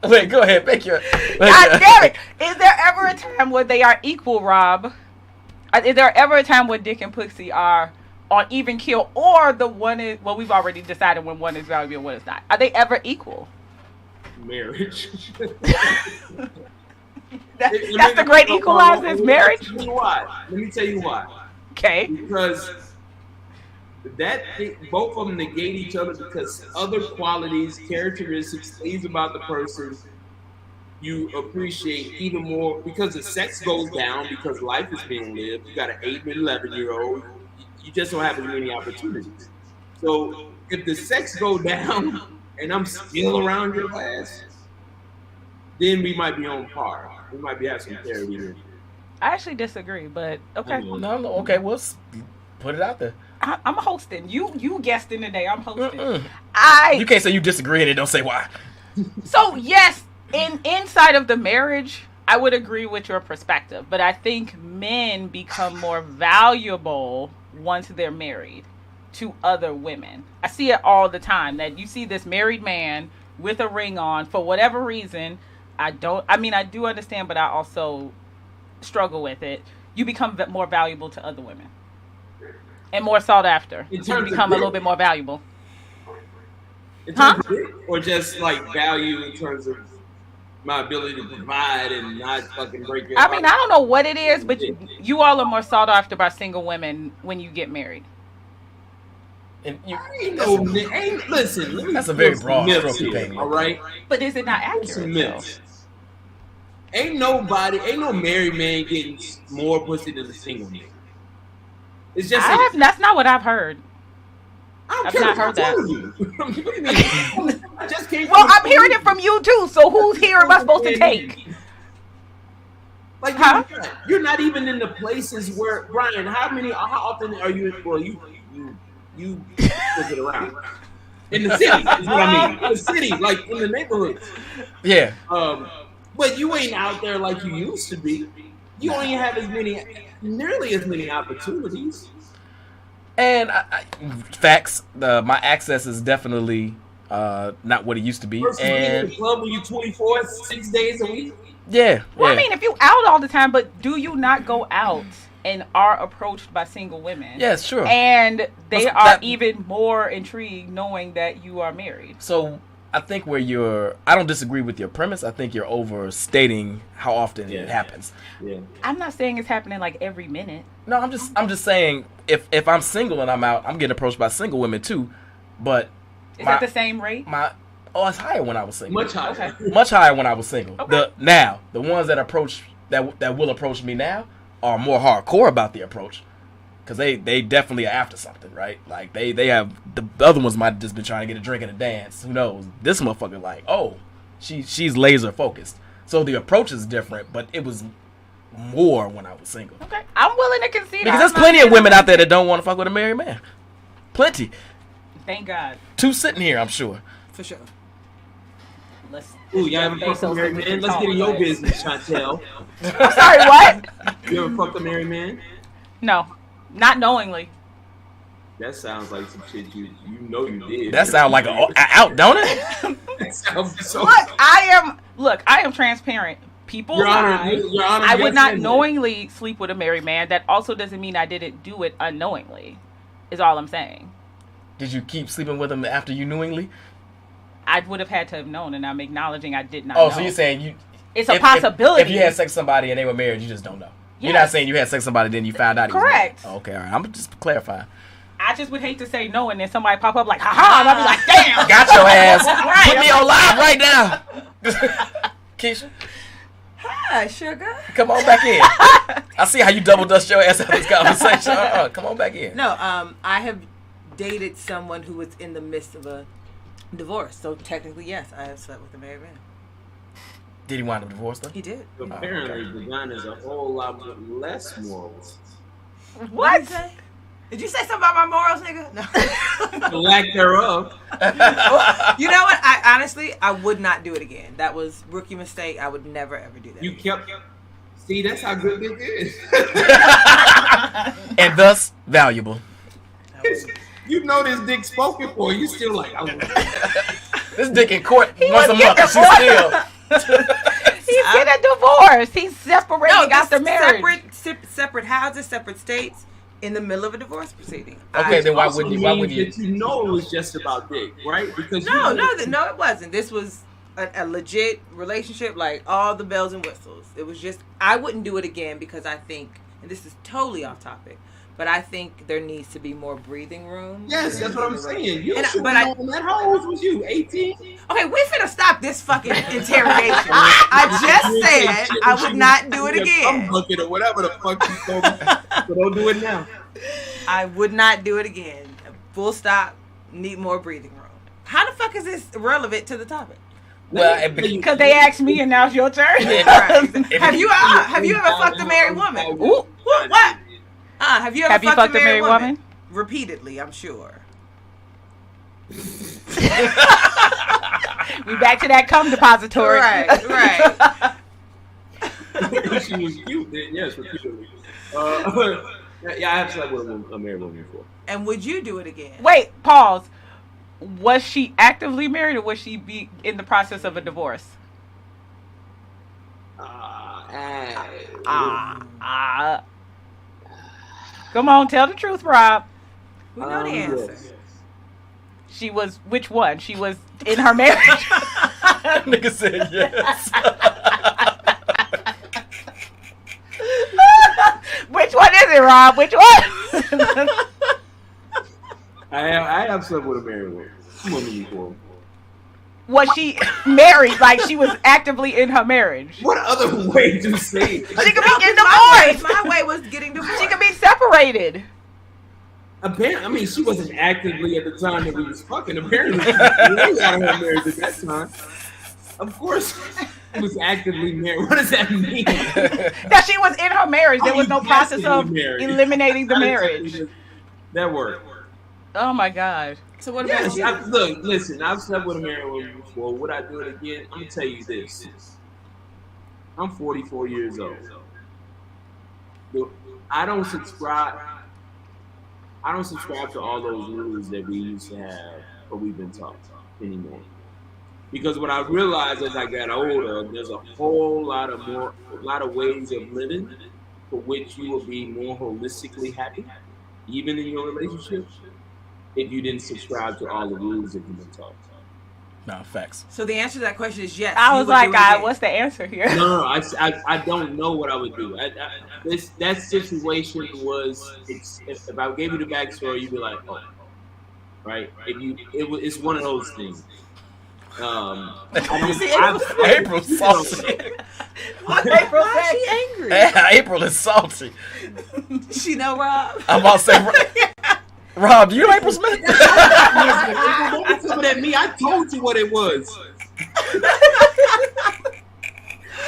it. Wait, go ahead, make your. God damn it! Is there ever a time where they are equal, Rob? Is there ever a time where dick and pussy are on even keel, or the one is? Well, we've already decided when one is valuable and one is not. Are they ever equal? Marriage. That's the great equalizer, is marriage. Let me tell you why. Okay. Because both of them negate each other because other qualities, characteristics, things about the person you appreciate even more because the sex goes down because life is being lived. You got an 8 and 11-year-old. You just don't have as many opportunities. So if the sex go down and I'm still around your ass, then we might be on par. We might be having some parity here. I actually disagree, but okay. No, okay, well, put it out there. I'm hosting. You guesting today. I'm hosting. You can't say you disagree and then don't say why. So yes, inside of the marriage, I would agree with your perspective, but I think men become more valuable once they're married. to other women. I see it all the time that you see this married man with a ring on for whatever reason. I do understand, but I also struggle with it. You become more valuable to other women and more sought after. You become a little bit more valuable. In terms of it, or just like value in terms of my ability to provide and not fucking break your heart? I don't know what it is, but you all are more sought after by single women when you get married. And listen, that's a very broad stroke to paint. All right, but is it not accurate? Ain't no married man getting more pussy than a single man. It's just that's not what I've heard. I've not heard that. What do you mean? I just came well, I'm hearing it from you too. So whose here am I supposed to take? Like you're not even in the places where Brian. How often are you? Well, you look it around in the city. Is what I mean. In the city, like in the neighborhoods. Yeah. But you ain't out there like you used to be. You only have nearly as many opportunities. And facts, my access is definitely not what it used to be. Versus being in the club when you're 24, 6 days a week. Yeah. Well, I mean, if you out all the time, but do you not go out and are approached by single women? Yes, sure. And they are even more intrigued knowing that you are married. So I think I don't disagree with your premise. I think you're overstating how often it happens. Yeah. I'm not saying it's happening like every minute. No, I'm just saying if I'm single and I'm out, I'm getting approached by single women too. But is that the same rate? It's higher when I was single. Much higher. Okay. Much higher when I was single. Okay. The ones that will approach me now are more hardcore about the approach. Because they definitely are after something, right? Like, they have... The other ones might have just been trying to get a drink and a dance. Who knows? This motherfucker, like, oh, she's laser focused. So the approach is different, but it was more when I was single. Okay. I'm willing to concede. Because there's plenty of women out there that don't want to fuck with a married man. Plenty. Thank God. 2 sitting here, I'm sure. For sure. Ooh, y'all ever fucked a married man? Let's get in your business, Shontelle. I'm sorry, what? You ever fucked a married man? No. Not knowingly. That sounds like some shit you know you did. That sounds like a out, don't it? That sounds so. Look, I am transparent. People lie. I would not knowingly sleep with a married man. That also doesn't mean I didn't do it unknowingly. Is all I'm saying. Did you keep sleeping with him after you knowingly? I would have had to have known, and I'm acknowledging I did not know. Oh, so you're saying it's a possibility. If you had sex with somebody and they were married, you just don't know. Yes. You're not saying you had sex with somebody then you found out he was married. Correct. Oh, okay, all right. I'm just clarifying. I just would hate to say no and then somebody pop up like, ha-ha, and I'll be like, damn. Got your ass. Put me on live right now. Keisha. Hi, sugar. Come on back in. I see how you double dust your ass out of this conversation. Come on back in. No, I have dated someone who was in the midst of a divorce. So technically, yes, I have slept with a married man. Did he wind up divorced though? He did. Apparently, vagina is a whole lot less morals. What? Did you say something about my morals, nigga? No. The lack thereof. You know what? I would not do it again. That was rookie mistake. I would never ever do that. You kept. See, that's how good this is. And thus valuable. You know this dick spoken for. You still like. This dick in court once a month. She's still. He's getting a divorce. He's separating after marriage. Separate houses, separate states, in the middle of a divorce proceeding. Okay, then why wouldn't you? You know it was just about dick, right? Because no, it wasn't. This was a legit relationship, like all the bells and whistles. It was just I wouldn't do it again because I think, and this is totally off topic, but I think there needs to be more breathing room. Yes, that's what I'm saying. How old was you? 18? Okay, we finna stop this fucking interrogation. I just said I would not do it again. Bucket or whatever the fuck you told me. So don't do it now. I would not do it again. Full stop. Need more breathing room. How the fuck is this relevant to the topic? Well, because they asked me and now it's your turn. Right. Have you ever fucked a married woman? Ooh. What? Have you ever fucked a married woman? Repeatedly, I'm sure. We back to that cum depository. Right. She was cute then, yes, repeatedly. Yeah, I have slept with a married woman before. And would you do it again? Wait, pause. Was she actively married or was she in the process of a divorce? Come on, tell the truth, Rob. We know the answer. Yes. She was, which one? She was in her marriage. Nigga said yes. Which one is it, Rob? Which one? I have slept with a married woman before. Was she married? Like she was actively in her marriage? What other way to say it? She could be getting My divorced. way was getting divorced. She could be separated. Apparently, I mean, she wasn't actively at the time that we was fucking. Apparently, she was out of her marriage at that time. Of course, she was actively married. What does that mean? That she was in her marriage. There was no process of eliminating the marriage. That worked. Oh my God. So what about you? Look, listen, I've slept with a married woman before. Would I do it again? I'm gonna tell you this. I'm 44 years old. I don't subscribe to all those rules that we used to have or we've been taught anymore. Because what I realized as I got older, there's a whole lot of ways of living for which you will be more holistically happy, even in your relationship, if you didn't subscribe to all the rules that you've been taught. No, facts. So the answer to that question is yes. I was like, what's the answer here? No, I don't know what I would do. That situation was, if I gave you the backstory, you'd be like, oh, right? It's one of those things. April's salty. April said she angry. April is salty. She know Rob. I'm about to say, Rob, do you know April Smith? Don't tell me that me. I told you what it was.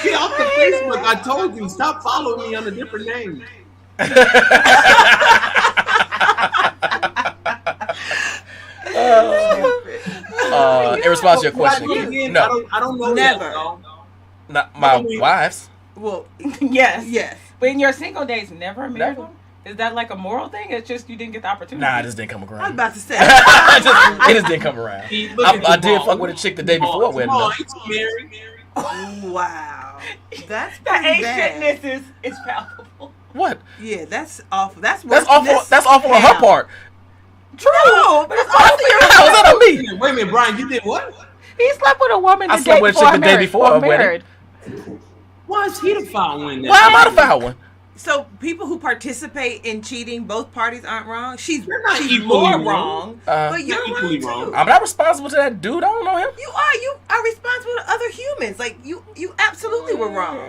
Get off the Facebook. I told you. Stop following me under different names. In response to your question, no, I don't know. Never. Not my wives. Well, Yes. yes. But in your single days, never married them? Is that like a moral thing? It's just you didn't get the opportunity? Nah, it just didn't come I was around. about to say. It just didn't come around. I did fuck with a chick the day before wedding. Wow. That's The pretty bad. ancientness is palpable. What? Yeah, that's awful. That's That's worse than awful. this. That's awful on her part. True. No, but it's awful. How was that on me? Wait a minute, Brian. You did what? He slept with a woman I the slept day with a before chick the day before or her wedding. married. Why is he the foul one? Why am I the foul one? So people who participate in cheating, both parties aren't wrong. She's not she's equally more wrong. wrong, but you're equally wrong too. wrong. I'm not responsible to that dude. I don't know him. You are responsible to other humans. Like you absolutely were wrong.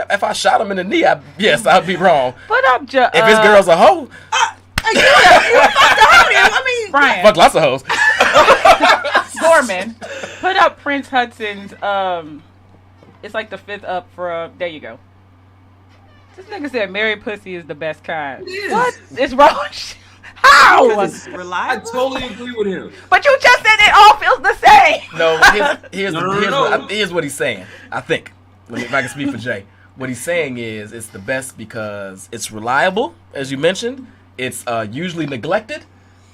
If I shot him in the knee, yes, I'd be wrong. Put up, If his girl's a hoe, You fucked the hoe then. I mean, Brian fuck lots of hoes. Gorman. Put up Prince Hudson's. It's like the fifth up for. There you go. This nigga said married pussy is the best kind. What is wrong? How? it's I reliable. totally agree with him. But you just said it all feels the same. No, here's what he's saying. I think. If I can speak for Jay. What he's saying is it's the best because it's reliable, as you mentioned. It's usually neglected,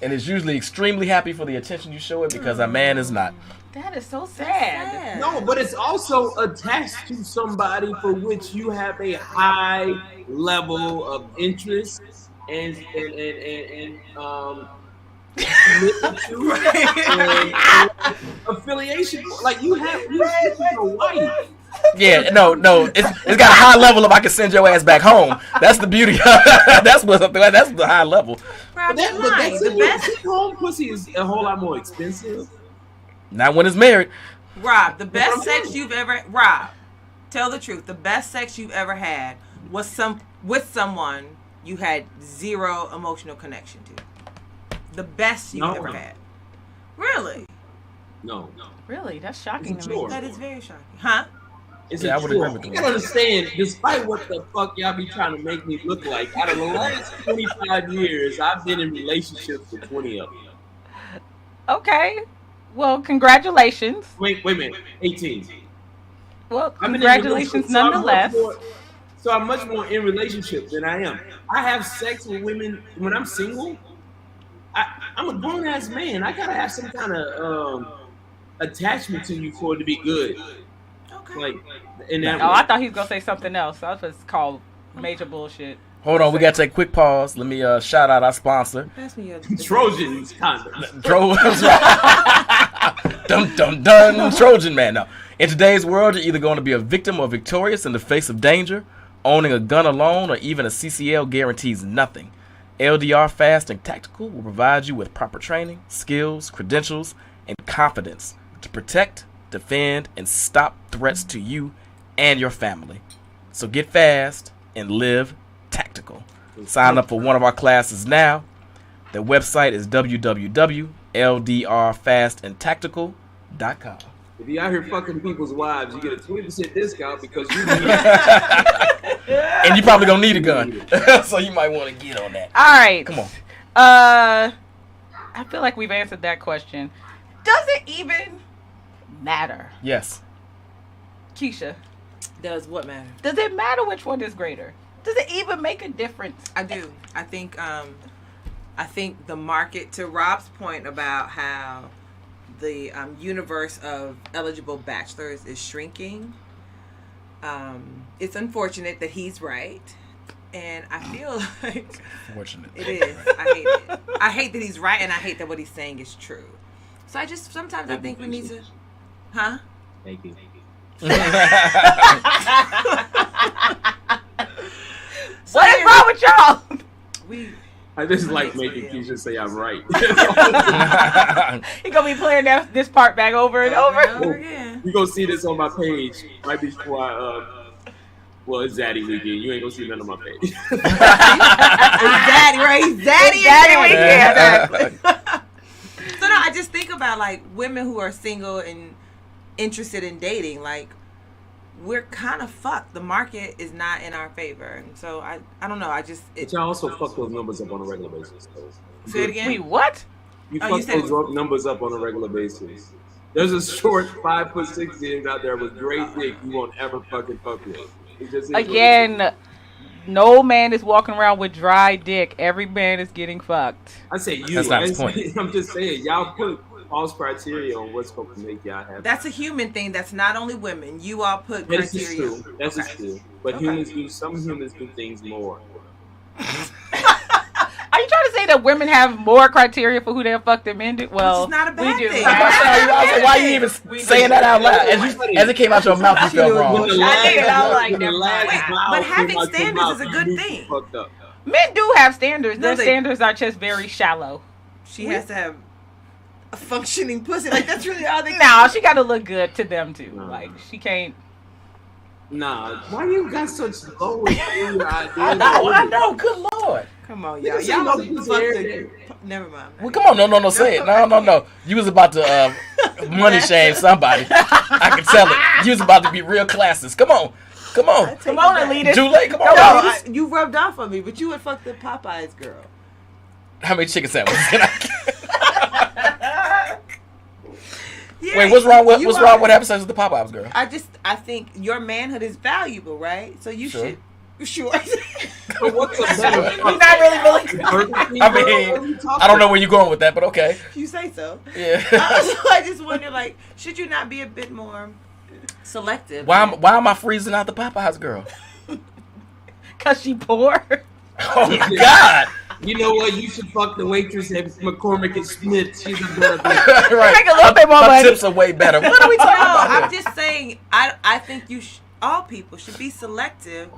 and it's usually extremely happy for the attention you show it because a man is not. That is so sad. No, but it's also attached to somebody for which you have a high level of interest and affiliation. Like you have a wife. Yeah, no, it's got a high level of I can send your ass back home. That's the beauty. That's the high level. Rob, The best home pussy is a whole lot more expensive. Not when it's married. Rob, the best sex you've ever tell the truth. The best sex you've ever had was with someone you had zero emotional connection to. The best you've ever had. Really? No. Really? That's shocking It's to a me. chore. That is very shocking. Huh? It's Yeah, I a would chore. agree with You that. gotta understand, despite what the fuck y'all be trying to make me look like, out of the last 25 years, I've been in relationships with 20 of them. Okay. Well, congratulations. Wait a minute. 18. Well, I've been in congratulations relationships- so I've nonetheless. worked So I'm much more in relationships than I am. I have sex with women when I'm single. I'm a grown ass man. I gotta have some kind of attachment to you for it to be good. Okay. Like in that. Oh, I thought he was gonna say something else. That was called major bullshit. Hold on, we gotta take a quick pause. Let me shout out our sponsor. Pass me your Trojans condoms. Dum dum dum. Trojan man. Now, in today's world, you're either going to be a victim or victorious in the face of danger. Owning a gun alone or even a CCL guarantees nothing. LDR Fast and Tactical will provide you with proper training, skills, credentials, and confidence to protect, defend, and stop threats to you and your family. So get fast and live tactical. Sign up for one of our classes now. The website is www.ldrfastandtactical.com. If you out here fucking people's wives, you get a 20% discount because you and you probably gonna need a gun. So you might want to get on that. All right. Come on. I feel like we've answered that question. Does it even matter? Yes. Keisha, Does what matter? does it matter which one is greater? Does it even make a difference? I do. I think the market, to Rob's point about how the universe of eligible bachelors is shrinking. It's unfortunate that he's right, and I feel like Fortunate. it is. I hate it. I hate that he's right, and I hate that what he's saying is true. So I just sometimes I think we need to, huh? Thank you. What is wrong with y'all? I just like making Keisha say I'm right. He gonna be playing this part back over and over. again. You gonna see this on my page right before well, it's Zaddy weekend. You ain't gonna see none of my page. It's daddy, right? He's daddy, Daddy exactly. So no, I just think about like women who are single and interested in dating. Like, we're kind of fucked. The market is not in our favor, and so I don't know. But y'all also fuck those numbers up on a regular basis. So. Say it again. Wait, what? You Oh, fuck those numbers up on a regular basis. There's a short 5'6" dude out there with great dick you won't ever fucking fuck with. It just is Again, no man is walking around with dry dick. Every man is getting fucked. I say you. That's not his point. I'm just saying, y'all put false criteria on what's supposed to make y'all happy. That's a human thing. That's not only women. You all put This criteria. is true. That's Okay. true. But some humans do things more. Are you trying to say that women have more criteria for who they'll fuck than men do? Well, Which is not a bad we do. thing. Why you even saying that out loud? As it came out your mouth, you felt wrong. When the I did. I was like, when the never last mind. vowel But came having out your standards mouth, is a you good knew you thing. fucked up. Men do have standards. No, Their they- standards are just very shallow. She has to have a functioning pussy. Like, that's really all they. No, she got to look good to them too. No. Like, she can't. Nah, why you got such low ideas? I know. Good lord. Come on, Nigga, y'all. say Y'all no fuck pussy the. every Never mind. Well, come on, no, say it. No. You was about to money shame somebody. I can tell it. You was about to be real classist. Come on. Come on, Alita. Too late. Come No, on. you rubbed off on me, but you would fuck the Popeyes girl. How many chicken sandwiches can I get? Yeah, Wait, what's wrong with you what's are- wrong with having sex with the Popeyes girl? I think your manhood is valuable, right? So you Sure. should. Sure. But what's a better? He's not really I mean, I don't know where you're going with that, but okay. You say so. Yeah. So I just wonder, like, should you not be a bit more selective? Why am I freezing out the Popeyes girl? Cause she poor. Oh my God. You know what? You should fuck the waitress at McCormick and Smith. She's a better bitch. Right. Make a little bit more Her money. tips are way better. What are we No, talking about I'm here? just saying. I think all people should be selective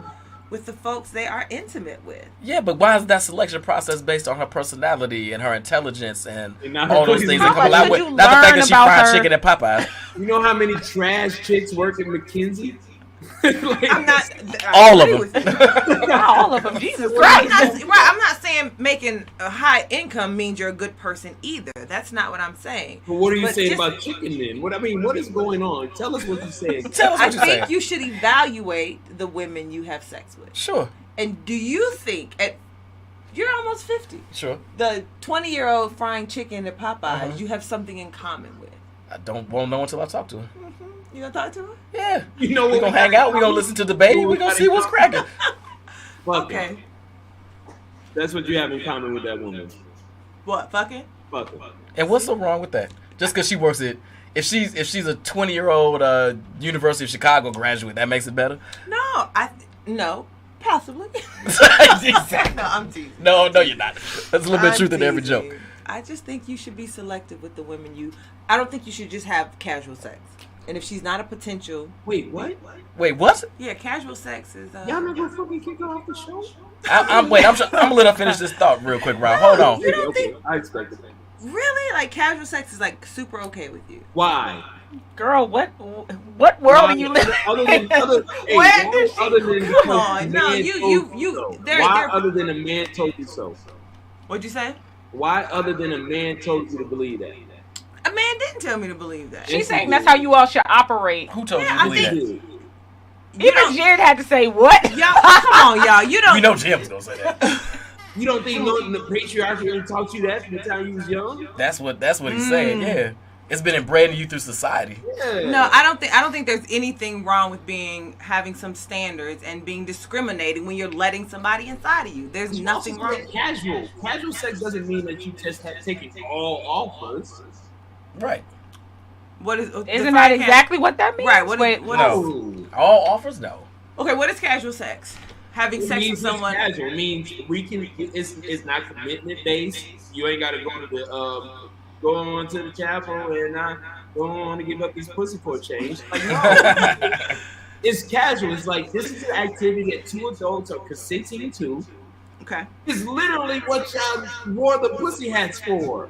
with the folks they are intimate with. Yeah, but why is that selection process based on her personality and her intelligence and And not her all those cooking things that come How along much with? should you Not the fact learn that she about fried her? chicken at Popeyes. You know how many trash chicks work at McKinsey? Like, I'm not. I All of agree them. with you. Not all of them. Jesus I'm Christ. I'm not saying making a high income means you're a good person either. That's not what I'm saying. But what are you But saying just- about chicken then? What is going on? Tell us what you're saying. Tell us I what you're think saying. you should evaluate the women you have sex with. Sure, And do you think you're almost 50? sure. The 20-year-old frying chicken at Popeyes, you have something in common with. I won't know until I talk to her. You gonna talk to her? Yeah. You know We what? gonna hang out. We gonna listen to the baby. We gonna see what's cracking. Fuck Okay. it. That's what you have in common with that woman. What? Fucking? Fuck it. And what's so wrong with that? Just because she works at, if she's a 20-year-old University of Chicago graduate, that makes it better. No, possibly. Exactly. No, I'm teasing. No, you're not. There's a little bit of I'm truth in every teasing. joke. I just think you should be selective with the women you. I don't think you should just have casual sex. And if she's not a potential, Wait, what? Wait, what? yeah, casual sex is. Y'all not gonna fucking kick her off the show? I'm gonna let her finish this thought real quick, Rob. Hold on. You don't Okay, think I expected that. really like casual sex is like super okay with you? Why? Girl, what world are you living? Other than, hey, Where why did she- other than Come because on, a no, man you- told you- so? there- Why there- other than a man told you so? What'd you say? Why other than a man told you to believe that? A man didn't tell me to believe that. She's saying that's how you all should operate. Who told Yeah, you I to believe that? Dude, Even Jared had to say what? Y'all, come on, y'all. You don't. We know Jim's gonna say that. you don't think the patriarchy really taught you that from the time you was young? That's what he's saying. Yeah, it's been inbred in you through society. Yeah. No, I don't think there's anything wrong with having some standards and being discriminating when you're letting somebody inside of you. There's You nothing also wrong. said Casual. Casual sex doesn't mean that you just have taken all offers. Right. What is? Isn't that exactly what that means? Right. What No. is? All offers, no. Okay. What is casual sex? Having It sex means with someone. it's casual. It means we can. It's not commitment based. You ain't got to go to the go on to the chapel and I don't want to give up this pussy for a change. Like no, it's casual. It's like this is an activity that two adults are consenting to. Okay. It's literally what y'all wore the pussy hats for.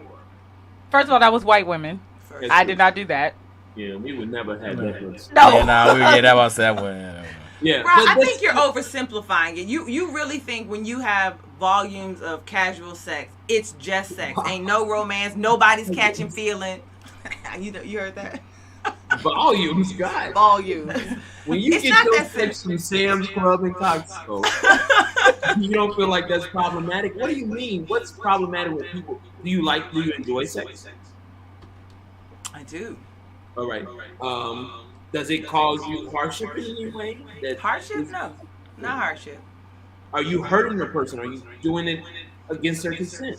First of all, that was white women. First. I did not do that. Yeah, we would never have that. No. Yeah, nah, that was that one. Yeah, Rob, but I this- think you're oversimplifying it. You really think when you have volumes of casual sex, it's just sex. Ain't no romance. Nobody's catching feeling. You heard that? volumes, God. Volumes. When you It's get not your that sex from Sam's Club and Costco, you don't feel like that's problematic. What do you mean? What's problematic with people? Do you enjoy sex? I do. All right. Does it cause you hardship in any way? Hardship? No. Not hardship. Are you hurting the person? Are you doing it against their consent?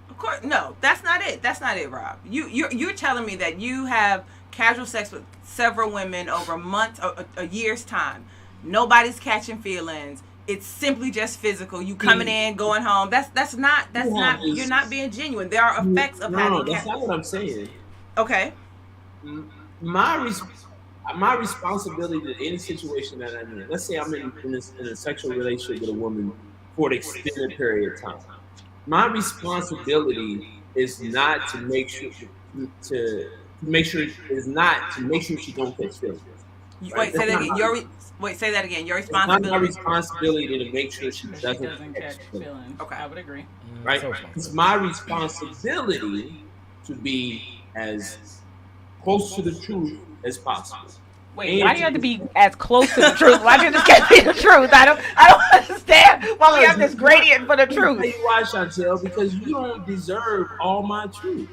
Of course, no. That's not it. That's not it, Rob. You're telling me that you have casual sex with several women over months or a year's time. Nobody's catching feelings. It's simply just physical. You coming in, going home. That's not. You're not being genuine. There are effects of having. No, that's not what I'm saying. Okay. My responsibility to any situation that I'm in. Let's say I'm in a sexual relationship with a woman for an extended period of time. My responsibility is not to make sure she don't catch feelings. Wait, say that again. Say that again. Your It's not my responsibility. responsibility to make sure she Doesn't doesn't catch catch feelings. feelings. Okay. I would agree. Right? It's my responsibility to be as close to the truth as possible. Wait, why do you have to be as close to the truth? Why can't this can't be the truth? I don't understand why we have this gradient for the I'll tell truth. you why, Shontelle, because you don't deserve all my truth.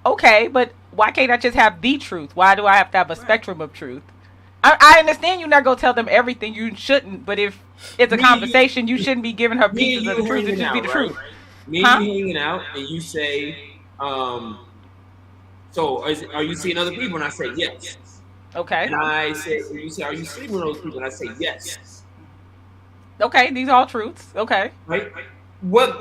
Okay, but why can't I just have the truth? Why do I have to have a spectrum of truth? I understand you're not going to tell them everything. You shouldn't, but if it's a conversation, you shouldn't be giving her Me and pieces of you the truth. It hanging should be out, the right? truth. Me and you hanging out, and you say, so are you seeing other people? And I say, yes. Okay. And I say, and you say, are you sleeping with those people? And I say, yes. Okay, these are all truths. Okay. Right? What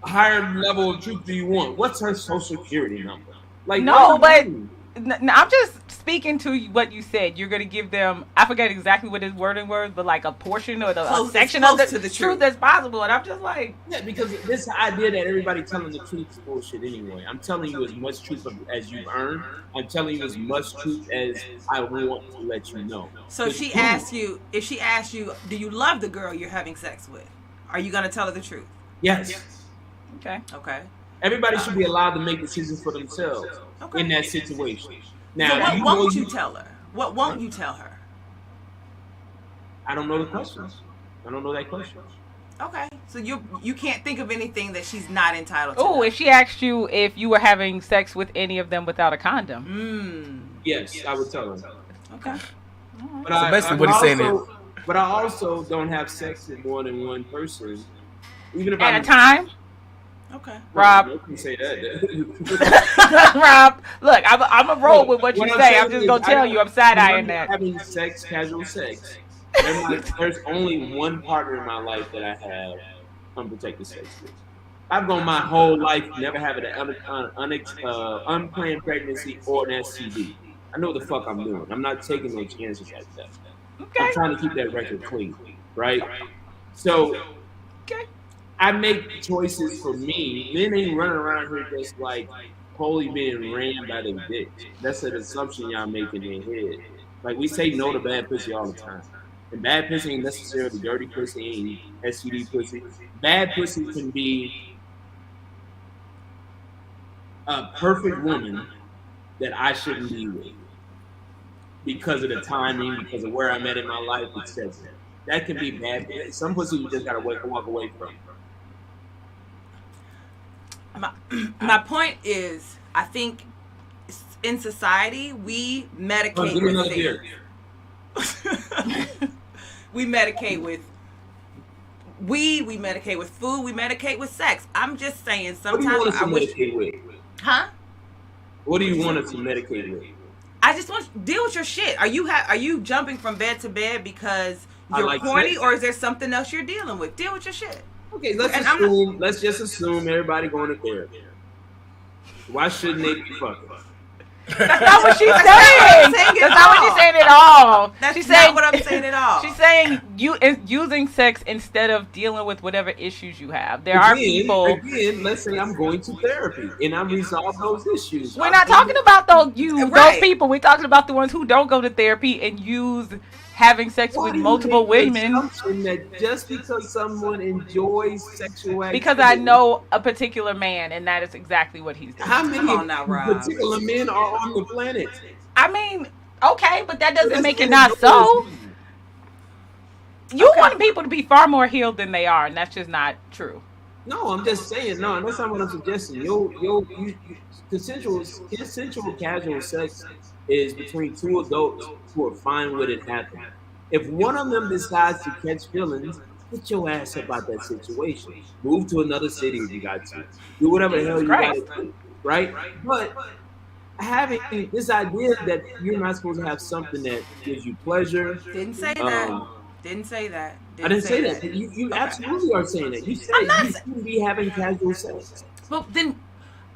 higher level of truth do you want? What's her social security number? Like, No, what do you but mean? I'm just speaking to what you said. You're going to give them, I forget exactly what his wording was, but like a portion or a section of close the, to the truth truth. that's possible. And I'm just like, Yeah, because this idea that everybody telling the truth is bullshit anyway. I'm telling you as much truth as you've earned. I'm telling you as much truth as I want to let you know. So if she asks you, do you love the girl you're having sex with? Are you gonna tell her the truth? Yes. okay. Okay. Everybody should be allowed to make decisions for themselves Okay. in that situation. So Now, what you won't know you tell her? What won't you tell her? I don't know the questions. I don't know that question. Okay. So you can't think of anything that she's not entitled to. Oh, know. if she asked you if you were having sex with any of them without a condom. Yes, I would tell him. Okay. But So basically what he's saying is- But I also don't have sex with more than one person. Even if At a time? Okay. Rob. You can say that. Rob, look, I'm a roll with what you I'm say. saying I'm just is, going to tell you I'm side-eyeing when I'm that. having sex, casual sex. There's only one partner in my life that I have unprotected sex with. I've gone my whole life never having an unplanned pregnancy or an STD. I know what the fuck I'm doing. I'm not taking no chances like that. Okay. I'm trying to keep that record clean, right? So Okay. I make choices for me. Men ain't running around here just like wholly being ran by the bitch. That's an assumption y'all make in your head. Like we say no to bad pussy all the time. And bad pussy ain't necessarily dirty pussy, ain't STD pussy. Bad pussy can be a perfect woman that I shouldn't be with because of the timing, because of where I'm at in my life, etc. That can be bad. Some pussy you just gotta walk away from. My point is, I think in society we medicate Give me with another beer. things. We medicate with weed, we medicate with food, we medicate with sex. I'm just saying What do you sometimes want us I to wish. medicate with? Huh? What do you want us to medicate with? I just want deal with your shit. Are you jumping from bed to bed because I you're like horny, sex. or is there something else you're dealing with? Deal with your shit. Okay, And I'm let's just assume everybody going to therapy. Why shouldn't they be fucking? That's not what she's not saying. what I'm saying That's at not what all. she's saying at all. That's She's not saying what I'm saying at all. She's saying using sex instead of dealing with whatever issues you have. There are people. Again, let's say I'm going to therapy and I'm resolving those issues. We're not talking about those Right. people. We're talking about the ones who don't go to therapy and use having sex Why with do you multiple make the women. assumption that just because someone enjoys sexual activity, Because I know a particular man, and that is exactly what he's doing. how many Come on now, Rob. particular men are on the planet? I mean, okay, but that doesn't Let's make it get not into so. it. You Okay. want people to be far more healed than they are, and that's just not true. No, I'm just saying. No, that's not what I'm suggesting. Consensual casual sex is between two adults who are fine with it happening. If one of them decides to catch feelings, get your ass up out that situation. Move to another city if you got to. Do whatever the hell you got to do, right? But having this idea that you're not supposed to have something that gives you pleasure. Didn't say that. Didn't say that. I didn't say that. You absolutely are saying that. You said you shouldn't be having casual sex. Well, then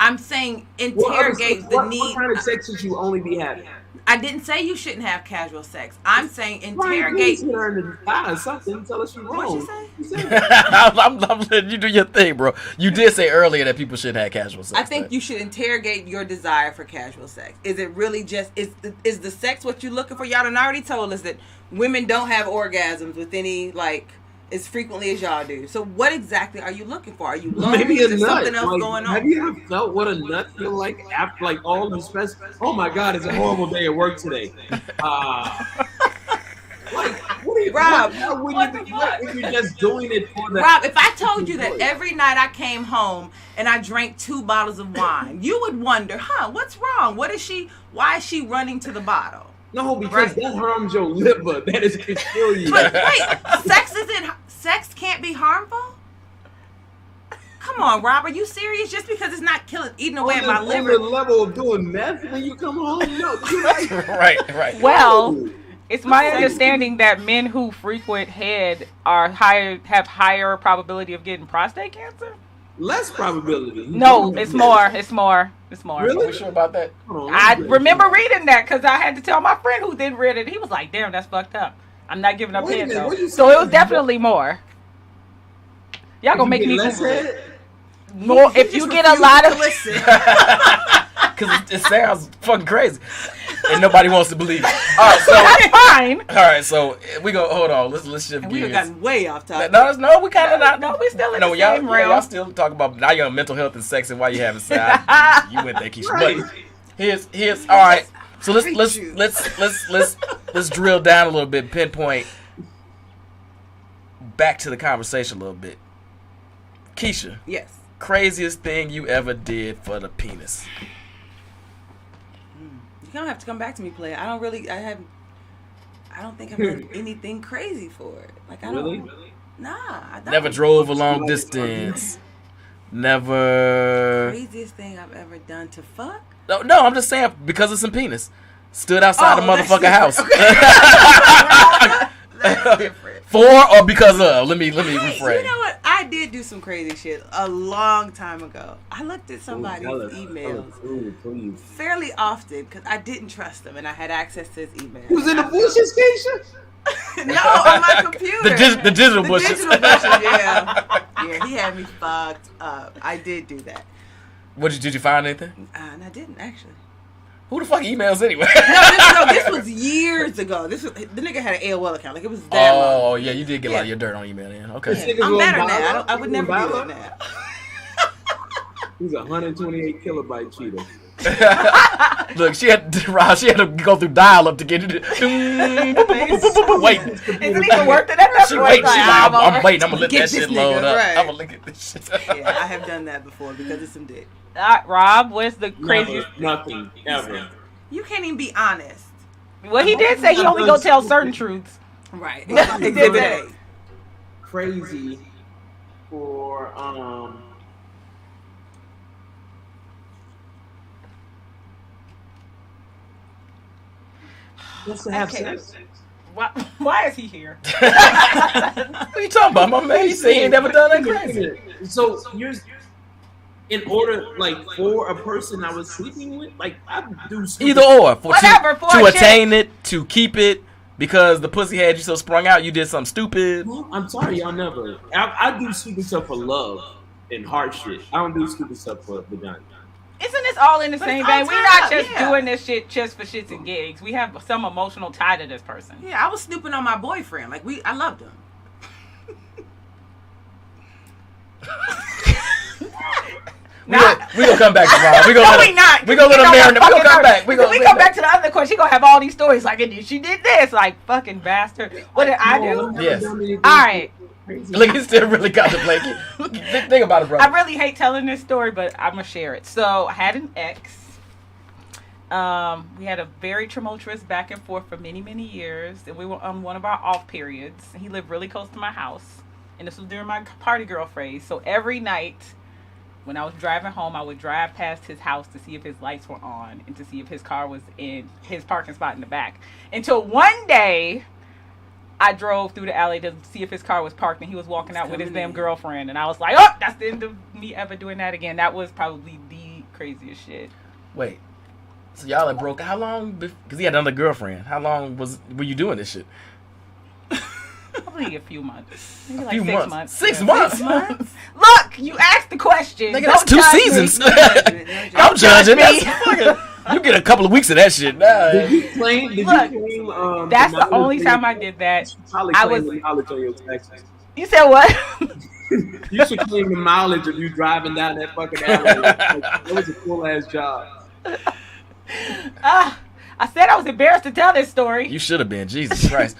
I'm saying What interrogate the need. What kind of sex should you only be having? I didn't say you shouldn't have casual sex. I'm saying Right, interrogate. please her in the eye or something. Tell us you're wrong. What'd you say? You said that. I'm letting you do your thing, bro. You did say earlier that people should have casual sex. I think you should interrogate your desire for casual sex. Is it really just is the sex what you're looking for? Y'all done already told us that women don't have orgasms with any as frequently as y'all do. So what exactly are you looking for? Are you lonely? Maybe Is a there nut. something else going on? Have you ever felt what a nut feel like after all the stress? Oh my God, it's a horrible day at work today. What are you, Rob, if you're just doing it for that? Rob, if I told you that every night I came home and I drank 2 bottles of wine, you would wonder, what's wrong? Why is she running to the bottle? No, because that harms your liver. That is can kill you. But wait, sex can't be harmful? Come on, Rob, are you serious? Just because it's not eating away at my liver. On the level of doing meth when you come home, no. right. Well, it's my understanding that men who frequent head have higher probability of getting prostate cancer. Less probability. No, it's more. Really? Are we sure about that? I remember reading that because I had to tell my friend who didn't read it. He was like, "Damn, that's fucked up." I'm not giving up Wait a head minute, though. what you So it was saying? definitely more. Y'all gonna make me less Google it. head? More if you get a lot of listen. Because it sounds fucking crazy, and nobody wants to believe it. All right, so That's fine. all right, so we go. Hold on, let's shift We have gears. gotten way off topic. No, we kind of not. No, we still in No, the y'all, same yeah, realm. y'all still talk about now you're on mental health and sex and why you having sex. You went there, Keisha. Right. But here's all right. So let's drill down a little bit, pinpoint back to the conversation a little bit. Keisha, Yes. craziest thing you ever did for the penis? You You don't have to come back to me, player. I don't think I've done anything crazy for it. Like, I don't. Really? Nah, I don't. Never drove a long distance. Never. Craziest thing I've ever done to fuck? No, I'm just saying because of some penis. Stood outside the motherfucking house. That's different. For or because of? Let me rephrase. You know what? I did do some crazy shit a long time ago. I looked at somebody's emails fairly often because I didn't trust them and I had access to his email. Who's in the bushes, Keisha? No, on my computer. The digital bushes. The digital bushes, yeah. Yeah, he had me fucked up. I did do that. Did you find anything? And I didn't, actually. Who the fuck emails anyway? This was years ago. The nigga had an AOL account. Like, it was that long. Oh, yeah, you did get a lot of your dirt on email then. Okay. I'm better now. I would never do that now. He's a 128 kilobyte cheater. Look, she had to go through dial-up to get it. Wait. Isn't even worth it at that point? I'm waiting. I'm going to let that shit load up. Right. I'm going to look at this shit. Yeah, I have done that before because of some dick. Rob, what's the craziest? Nothing, ever. You can't even be honest. Well, he did say he only go tell certain truths. Right. Exhibit A. Crazy for just to have sex. Why is he here? What are you talking about, my man? He said he ain't never done that crazy. So you're in order, like, for a person I was sleeping with, like, I do either or. To shit. attain it, to keep it, because the pussy had you so sprung out, you did something stupid. Well, I'm sorry, y'all never. I do stupid stuff for love and hard shit. I don't do stupid stuff for vagina. Isn't this all in the same vein? We're not just yeah. doing this shit just for shits and gigs. We have some emotional tie to this person. Yeah, I was snooping on my boyfriend. Like, I loved him. We gonna come back to Rob. We gonna let him marinate. We gonna come back. We come back to the other question. She gonna have all these stories like, she did this, like, fucking bastard. What did I do? Yes. All right. Look, he's still really contemplating. Think about it, bro. I really hate telling this story, but I'm gonna share it. So I had an ex. We had a very tumultuous back and forth for many, many years, and we were on one of our off periods. He lived really close to my house, and this was during my party girl phase. So every night, when I was driving home, I would drive past his house to see if his lights were on and to see if his car was in his parking spot in the back. Until one day, I drove through the alley to see if his car was parked, and he was walking out with his damn girlfriend. And I was like, oh, that's the end of me ever doing that again. That was probably the craziest shit. Wait. So y'all had broke. How long? Because he had another girlfriend. How long were you doing this shit? Probably a few months. Maybe A like few 6 months. months. 6 Yeah. months? 6 months? Look, you asked the question. Nigga, that's Don't 2 judge me. seasons. Don't I'm judge judging. me. That's fucking, you get a couple of weeks of that shit. Did you claim? Look, that's the only time I did that. I was. The mileage on your taxes. You said what? You should claim the mileage of you driving down that fucking alley. That was a full ass job. I said I was embarrassed to tell this story. You should have been. Jesus Christ.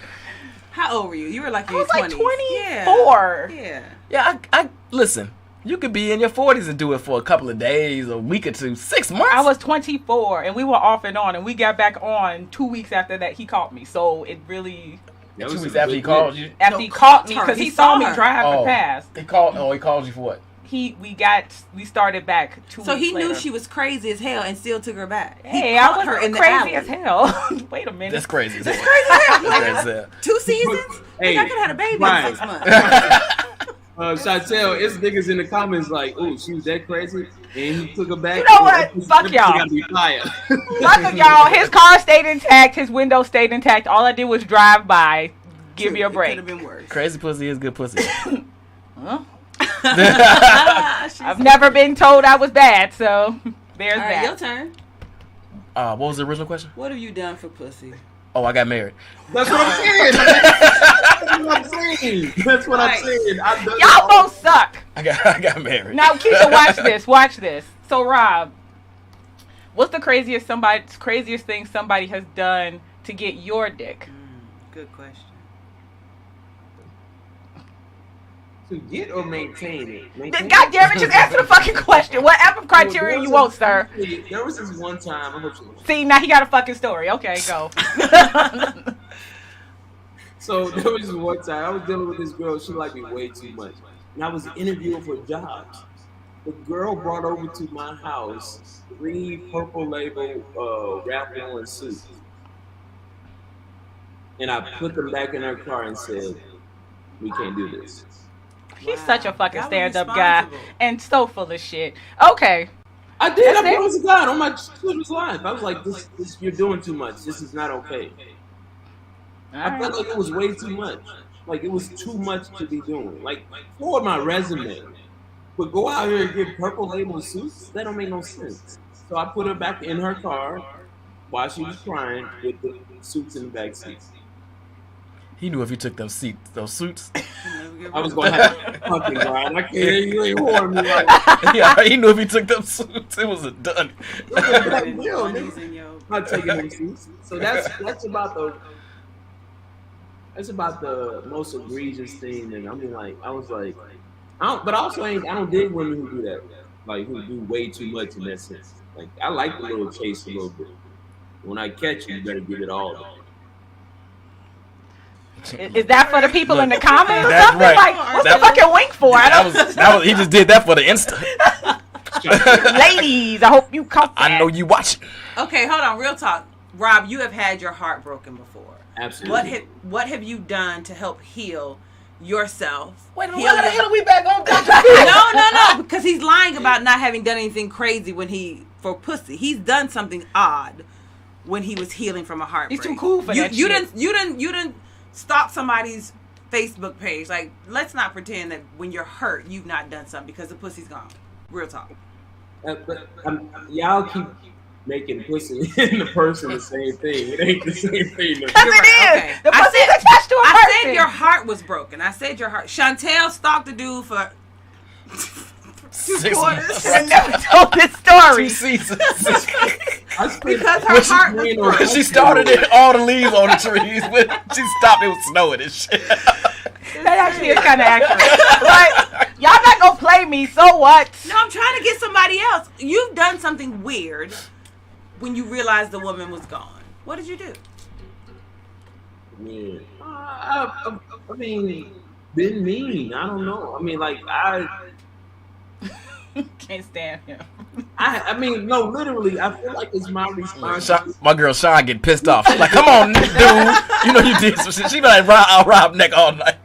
How old were you? You were like in I was your like 20s. 24. Yeah. Yeah, I listen. You could be in your 40s and do it for a couple of days, a week or two, 6 months. I was 24, and we were off and on, and we got back on 2 weeks after that. He called me, so it really. 2 weeks after he called you. After he called me, because he saw me drive past. He called you for what? We started back 2 weeks So he later. knew she was crazy as hell and still took her back. Hey, He I caught was her in the crazy alley. as hell. Wait a minute. That's crazy. That's crazy as hell. That's crazy as hell. 2 seasons? Hey, I could have had a baby right. in 6 months. Shontelle, it's niggas in the comments like, "Ooh, she was that crazy," and he took her back. You know what? Fuck y'all. Gotta be fired. Fuck y'all. His car stayed intact. His window stayed intact. All I did was drive by. Give you a break. It could have been worse. Crazy pussy is good pussy. Huh? I've never been told I was bad, so there's All right, that. your turn. What was the original question? What have you done for pussy? Oh, I got married. That's what I'm saying. That's what I'm saying. That's what I'm saying. I've done Y'all both suck. I got married. Now, Keisha, watch this. Watch this. So, Rob, what's the craziest thing somebody has done to get your dick? Good question. To get or maintain it? Maintain God damn it, just answer the fucking question. Whatever criteria you want, sir. There was this one time. See, now he got a fucking story. Okay, go. So there was this one time I was dealing with this girl. She liked me way too much, and I was interviewing for jobs. The girl brought over to my house 3 Purple Label Ralph Lauren suits, and I put them back in her car and said, "We can't do this." He's such a fucking That was stand-up guy responsible. and so full of shit. Okay. I did. That's I it? promised to God on my children's life. I was like, "This, you're doing too much. This is not okay." I felt like it was way too much. Like it was too much to be doing. Like for my resume, but go out here and get Purple Label suits. That don't make no sense. So I put her back in her car while she was crying with the suits in the back seat. He knew if he took those suits. I was gonna have to fucking Brian. I can't. You ain't warning me. Right. Yeah, he knew if he took them suits, it was a done. Not taking them suits. So that's about the most egregious thing. And I mean, like, I was like, but also I don't dig women who do that. Like who do way too much in that sense. Like I like the little chase a little bit. When I catch you, you better give it all. Is that for the people in the comments or That's something? right. Like, what's the fucking wink for? That was he just did that for the Insta. Ladies, I hope you caught that. I know you watching. Okay, hold on. Real talk. Rob, you have had your heart broken before. Absolutely. What have you done to help heal yourself? Wait, Heal why the your- hell are we back on No, because he's lying about not having done anything crazy for pussy. He's done something odd when he was healing from a heartbreak. He's too cool for that You shit. didn't stalk somebody's Facebook page. Like, let's not pretend that when you're hurt, you've not done something because the pussy's gone. Real talk. But y'all keep making pussy and the person the same thing. It ain't the same thing. Because it is. Okay. The pussy's attached to a I person. said your heart was broken. I said your heart. Shontelle stalked the dude for 6 quarters. months. I never told this 2 story. seasons. Because her heart was broken. When she started it, all the leaves on the trees. When she stopped, it was snowing and shit. That actually is kind of accurate. But y'all not gonna play me, so what? No, I'm trying to get somebody else. You've done something weird when you realized the woman was gone. What did you do? Yeah. I mean, been mean. I don't know. I mean, like Can't stand him. I mean, no, literally, I feel like it's my responsibility. My girl Sean getting pissed off. She's like, come on, dude. You know you did some shit. She be like, I'll rob neck all night.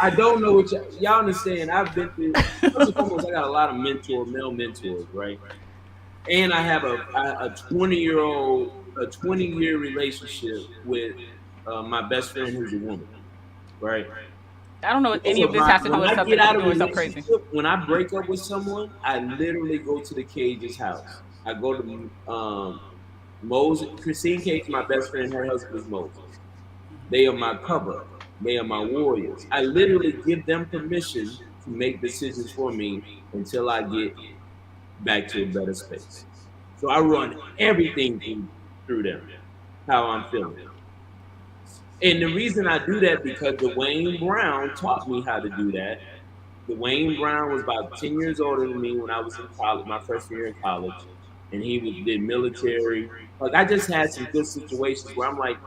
I don't know what y'all understand. I've been through. First and foremost, I got a lot of male mentors, right? And I have a 20-year relationship with my best friend who's a woman, right? I don't know what any of this has to do with something you're doing so crazy. When I break up with someone, I literally go to the Cage's house. I go to Moses, Christine Cage, my best friend, her husband is Moses. They are my cover. They are my warriors. I literally give them permission to make decisions for me until I get back to a better space. So I run everything through them, how I'm feeling. And the reason I do that because Dwayne Brown taught me how to do that. Dwayne Brown was about 10 years older than me when I was in college, my first year in college. And he did military. Like I just had some good situations where I'm like,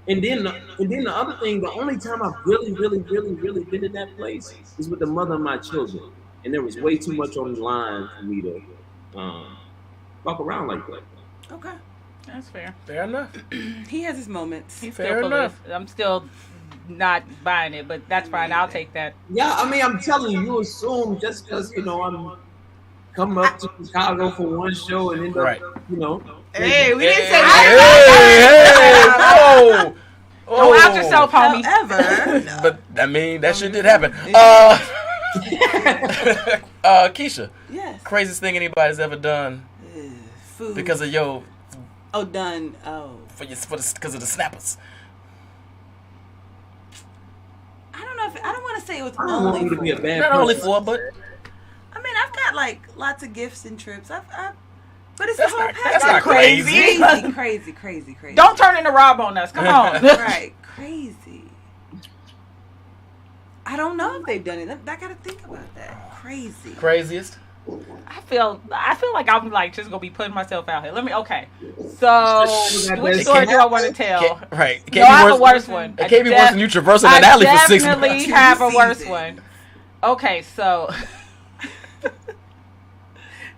and then the other thing, the only time I've really been in that place is with the mother of my children. And there was way too much on the line for me to walk around like that. Okay. That's fair. Fair enough. He has his moments. He's Fair still full enough. of this. I'm still not buying it, but that's fine. I'll take that. Yeah, I mean, I'm telling you, you assume just because, I'm coming up to Chicago for one show and end up, Right. Hey, we didn't say Hey, that. whoa. Don't out yourself, homie. However, But I mean, that shit did happen. Keisha, yes. craziest thing anybody's ever done Food. because of your done. Oh. because of the snappers. I don't know if I don't want to say it was I don't want only you to be a for. bad Not person. only for, but I mean, I've got like lots of gifts and trips. But it's That's the whole not- package. that's not crazy. Crazy. Don't turn into Rob on us. Come on. Right, crazy. I don't know if they've done it. I gotta think about that. Crazy. Craziest? I feel like I'm like just gonna be putting myself out here. Okay. So which story do I want to tell? Right. No, I have a worse one. It can't be worse than you traversing an alley for 6 months. I definitely have a worse one. Okay, so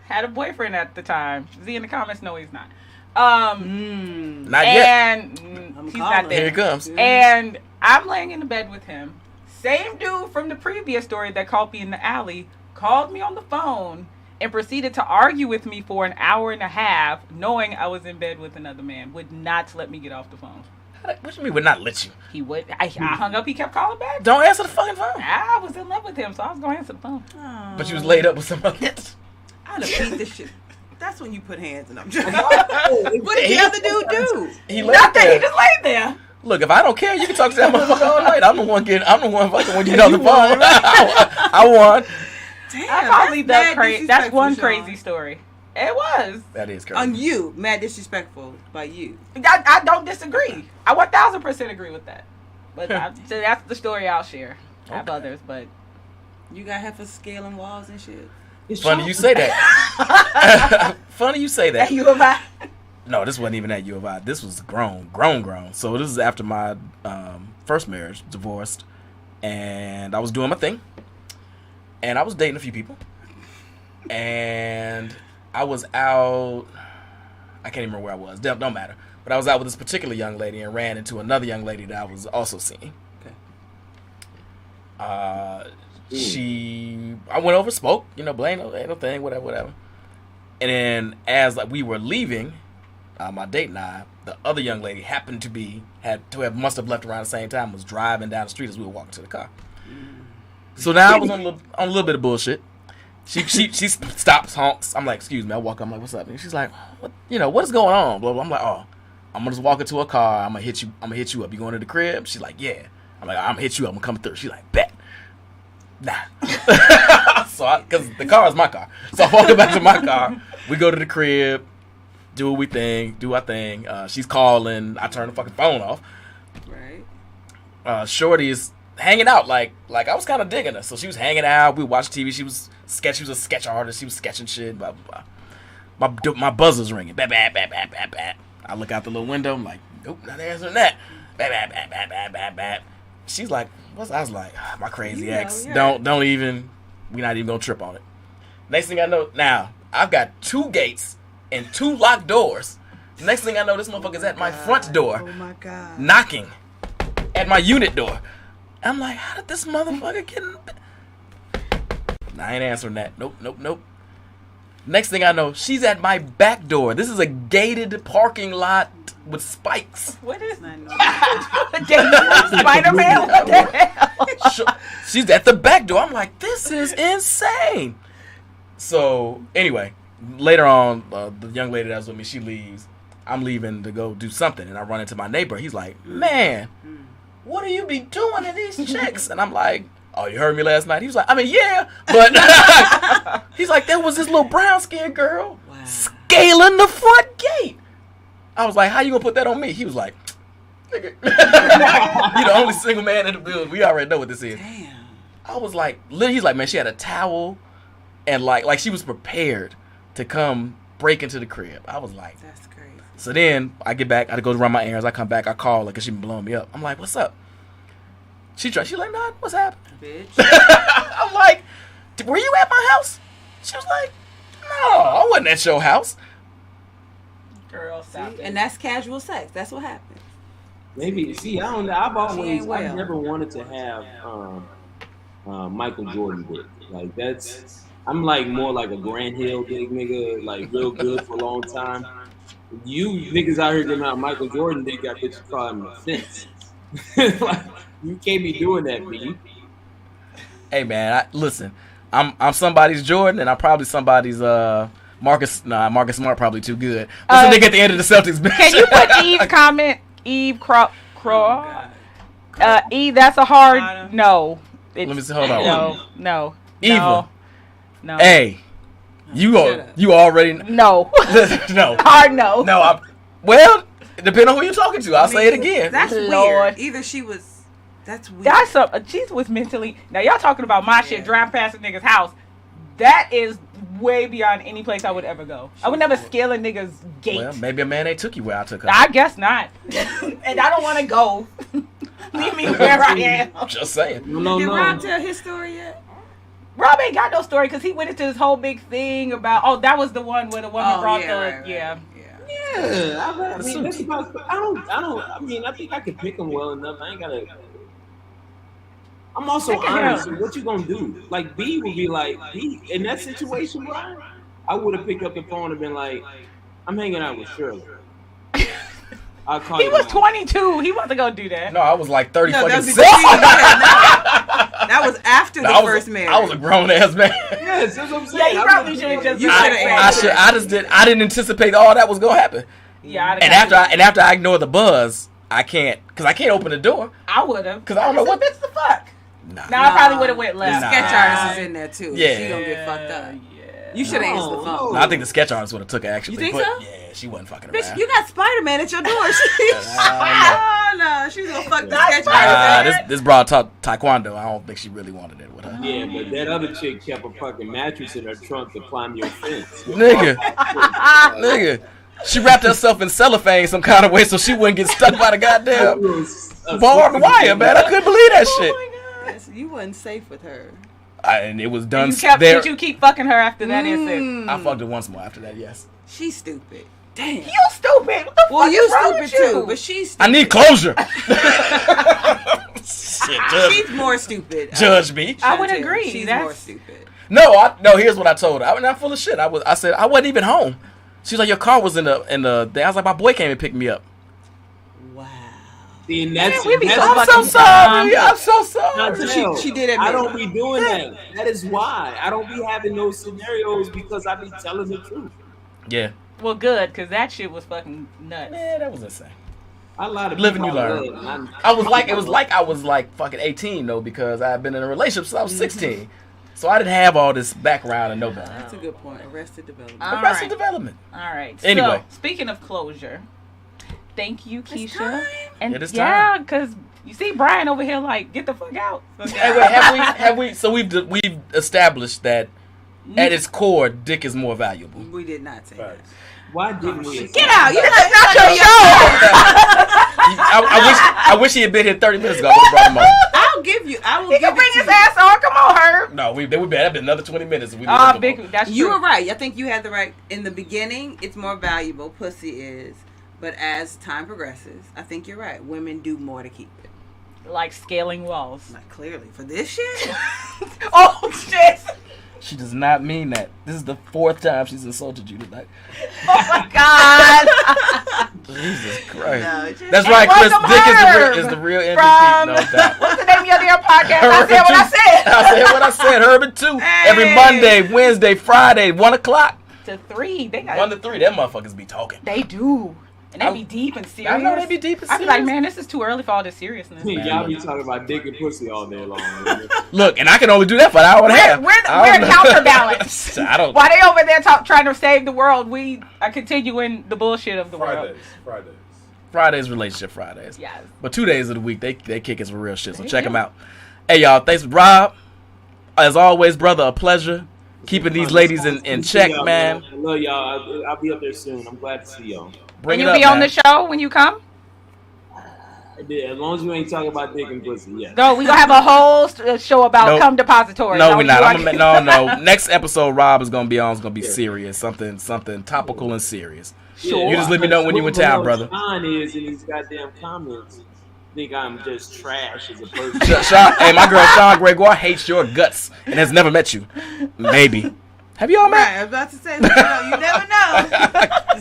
had a boyfriend at the time. Is he in the comments? No, he's not. Not yet. And he's not there. Here he comes. And I'm laying in the bed with him. Same dude from the previous story that called me in the alley called me on the phone and proceeded to argue with me for an hour and a half, knowing I was in bed with another man. Would not let me get off the phone. What do you mean would not let you? He would. I hung up. He kept calling back. Don't answer the fucking phone. I was in love with him, so I was going to answer the phone. Oh. But you was laid up with somebody else. I'd have beat this shit. That's when you put hands in them. What did the other dude do? He laid there. He just laid there. Look, if I don't care, you can talk to that motherfucker all night. I'm the one fucking when you on the phone. I won. Damn, I probably that's crazy. That's one crazy story. It was. That is crazy. On you, mad disrespectful by you. I don't disagree. I 1000% agree with that. But so that's the story I'll share. I have others, but You got half a scaling walls and shit. It's funny you say that. Funny you say that. At U of I. No, this wasn't even at U of I. This was grown. So this is after my first marriage, divorced, and I was doing my thing, and I was dating a few people, and I was out. I can't even remember where I was. Don't matter. But I was out with this particular young lady and ran into another young lady that I was also seeing. Okay. I went over, spoke, blame no thing, whatever. And then as we were leaving, my date and I, the other young lady happened to must have left around the same time, was driving down the street as we were walking to the car. So now I was on a little bit of bullshit. She stops, honks. I'm like, excuse me. I walk up, I'm like, what's up? And she's like, what is going on? Blah, blah. I'm like, oh, I'm gonna just walk into a car. I'm gonna hit you up. You going to the crib? She's like, yeah. I'm like, I'm gonna hit you up. I'm gonna come through. She's like, bet. Nah. So because the car is my car. So I walk back to my car. We go to the crib, do our thing. She's calling. I turn the fucking phone off. Right. Shorty is hanging out like I was kind of digging her. So she was hanging out. We watched TV. She was a sketch artist. She was sketching shit. Blah blah blah. My buzzer's ringing. Bat bat bat bat bat bat. I look out the little window. I'm like, nope, not answering that. Bat bat bat bat bat bat bat. She's like, I was like, my crazy ex. Yeah. Don't even. We're not even gonna trip on it. Next thing I know, now I've got 2 gates and 2 locked doors. Next thing I know, this motherfucker's at my front door. Oh my God. Knocking at my unit door. I'm like, how did this motherfucker get in? I ain't answering that. Nope. Next thing I know, she's at my back door. This is a gated parking lot with spikes. What is Spider-Man? What the hell? She's at the back door. I'm like, this is insane. So anyway, later on, the young lady that was with me, she leaves. I'm leaving to go do something, and I run into my neighbor. He's like, man, what do you be doing to these chicks? And I'm like, oh, you heard me last night? He was like, I mean, yeah, but he's like, there was this little brown-skinned girl scaling the front gate. I was like, how you gonna put that on me? He was like, nigga, you the only single man in the building. We already know what this is. Damn. I was like, he's like, man, she had a towel, and like she was prepared to come break into the crib. I was like, that's crazy. So then I get back, I go to run my errands. I come back, I call her because she been blowing me up. I'm like, what's up? She's like, nah, what's happening? Bitch. I'm like, were you at my house? She was like, no, I wasn't at your house. Girl, stop it. And that's casual sex. That's what happens. Maybe. See, I don't know. I well. never wanted to have Michael Jordan dick. Like that's. I'm like more like a Grant Hill dick nigga, like real good for a long time. You niggas out here giving out Michael Jordan dick, I bet you call him a fence. Like, you can't be doing that, B. Hey man, listen. I'm somebody's Jordan, and I'm probably somebody's Marcus. Nah, Marcus Smart probably too good. What's the nigga at the end of the Celtics bench? Can you put Eve's comment? Eve Craw. Eve, that's a hard no. Let me see. Hold on. No. Eva. No. Hey, you already no. No. Hard no. No. Well, depending on who you're talking to, I'll say it again. That's Lord. weird. Either she was That's weird. That's she was mentally. Now y'all talking about my shit driving past a nigga's house. That is way beyond any place I would ever go. I would never scale a nigga's gate. Well, maybe a man ain't took you where I took her. I guess not. And I don't want to go. Leave me where I am. Just saying. Did Rob tell his story yet? Rob ain't got no story because he went into this whole big thing about. That was the one where the woman brought the. Yeah, I mean, that's about, I mean, I think I could pick him well enough. I ain't gotta. I'm also honest. What you gonna do? Like B would be like B in that situation, Brian. I would have picked up the phone and been like, "I'm hanging out with Shirley." I'll call he you was out. 22. He wasn't gonna do that. No, I was like 30 fucking that's 6. that was after the first marriage. I was a grown ass man. Yes, that's what I'm saying. Yeah, you probably should have just. You should have. I didn't anticipate all that was gonna happen. Yeah, And after I ignore the buzz, I can't open the door. I would have. Because I don't know what bitch the fuck. Nah. I probably would have went The left. sketch artist is in there too. Yeah. She gonna get fucked up. Yeah. You should have answered the phone. No, I think the sketch artist would have took it actually. You think but so? Yeah, she wasn't fucking Bitch, around. you got Spider-Man at your door. Oh no, she's gonna fuck the sketch artist. This broad taught taekwondo. I don't think she really wanted it with her. Yeah, but that other chick kept a fucking mattress in her trunk to climb your fence. Nigga. She wrapped herself in cellophane some kind of way so she wouldn't get stuck by the goddamn barbed wire, man. I couldn't believe that shit. Yes, you wasn't safe with her. And it was done there. Did you keep fucking her after that incident? I fucked her once more after that, yes. She's stupid. Damn. You stupid. What the Well, fuck you is wrong stupid with you? too, but she's stupid. I need closure. Shit, She's more stupid. Judge me. I would Shontelle. agree. She's That's more stupid. No, here's what I told her. I was not full of shit. I said I wasn't even home. She was like, your car was in the thing. I was like, my boy came and picked me up. Wow. See, and that's, we be that's so I'm so sorry. I'm so sorry. Chantel, She did it. I don't be doing that. That is why I don't be having those scenarios because I be telling the truth. Yeah. well, good, because that shit was fucking nuts. Man, that was insane. I lie to Living people you I learn. love, and It was like I was like fucking 18 though, because I had been in a relationship since I was 16. So I didn't have all this background and nobody. That's a good point. Arrested Development. Arrested Development. All right. Anyway. So, speaking of closure, thank you, Keisha. It's time. And It is yeah, because you see Brian over here like, get the fuck out. Hey, wait, have we? So we've established that at its core, dick is more valuable. We did not say that. why didn't we? Get out! You're not Not your show. I wish he had been here 30 minutes ago. I would have brought him on. I will give He can bring his ass on. Come on, Herb. No, that'd been another 20 minutes. If we Ah, didn't big. come on. That's You true. were right. I think you had the right. In the beginning, it's more valuable. Pussy is. But as time progresses, I think you're right. Women do more to keep it. Like scaling walls. Like, clearly. For this shit? Oh, shit. She does not mean that. This is the 4th time she's insulted you tonight. Oh, my God. Jesus Christ. No, just- That's And right, Chris. welcome Dick is Herb the real MVP. from- No doubt. What's the name of your damn podcast? I Herb said what I and two. said. I said what I said. Herb and 2. Every Hey. Monday, Wednesday, Friday, 1 o'clock. To 3. They got 1 to 3. Them motherfuckers be talking. They do. And they be deep and serious. I know they be deep and I be like, serious. man, this is too early for all this seriousness. Y'all be talking about dick and pussy all day long. Look, and I can only do that for an hour and a half. We're counterbalance. I don't. While they over there trying to save the world, we are continuing the bullshit of the world. Fridays, relationship Fridays. Yes. But 2 days of the week, they kick us for real shit. So check them out. Hey, y'all, thanks for Rob. As always, brother, a pleasure. Keeping these ladies in check, y'all, man. I love y'all. I'll be up there soon. I'm glad to see y'all. Bring Will it you up, be on man. the show when you come? Yeah, as long as you ain't talking about dick and pussy, yeah. No, we gonna have a whole show about Nope. cum depository. No, we're not. You want- No. Next episode, Rob is gonna be on. It's gonna be serious, something topical and serious. Sure. You just let me know when you in town, brother. Sean is in these goddamn comments. Think I'm just trash as a person. Hey, my girl Sean Gregoire hates your guts and has never met you. Maybe. Have you all Right, met? I was about to say, you never know.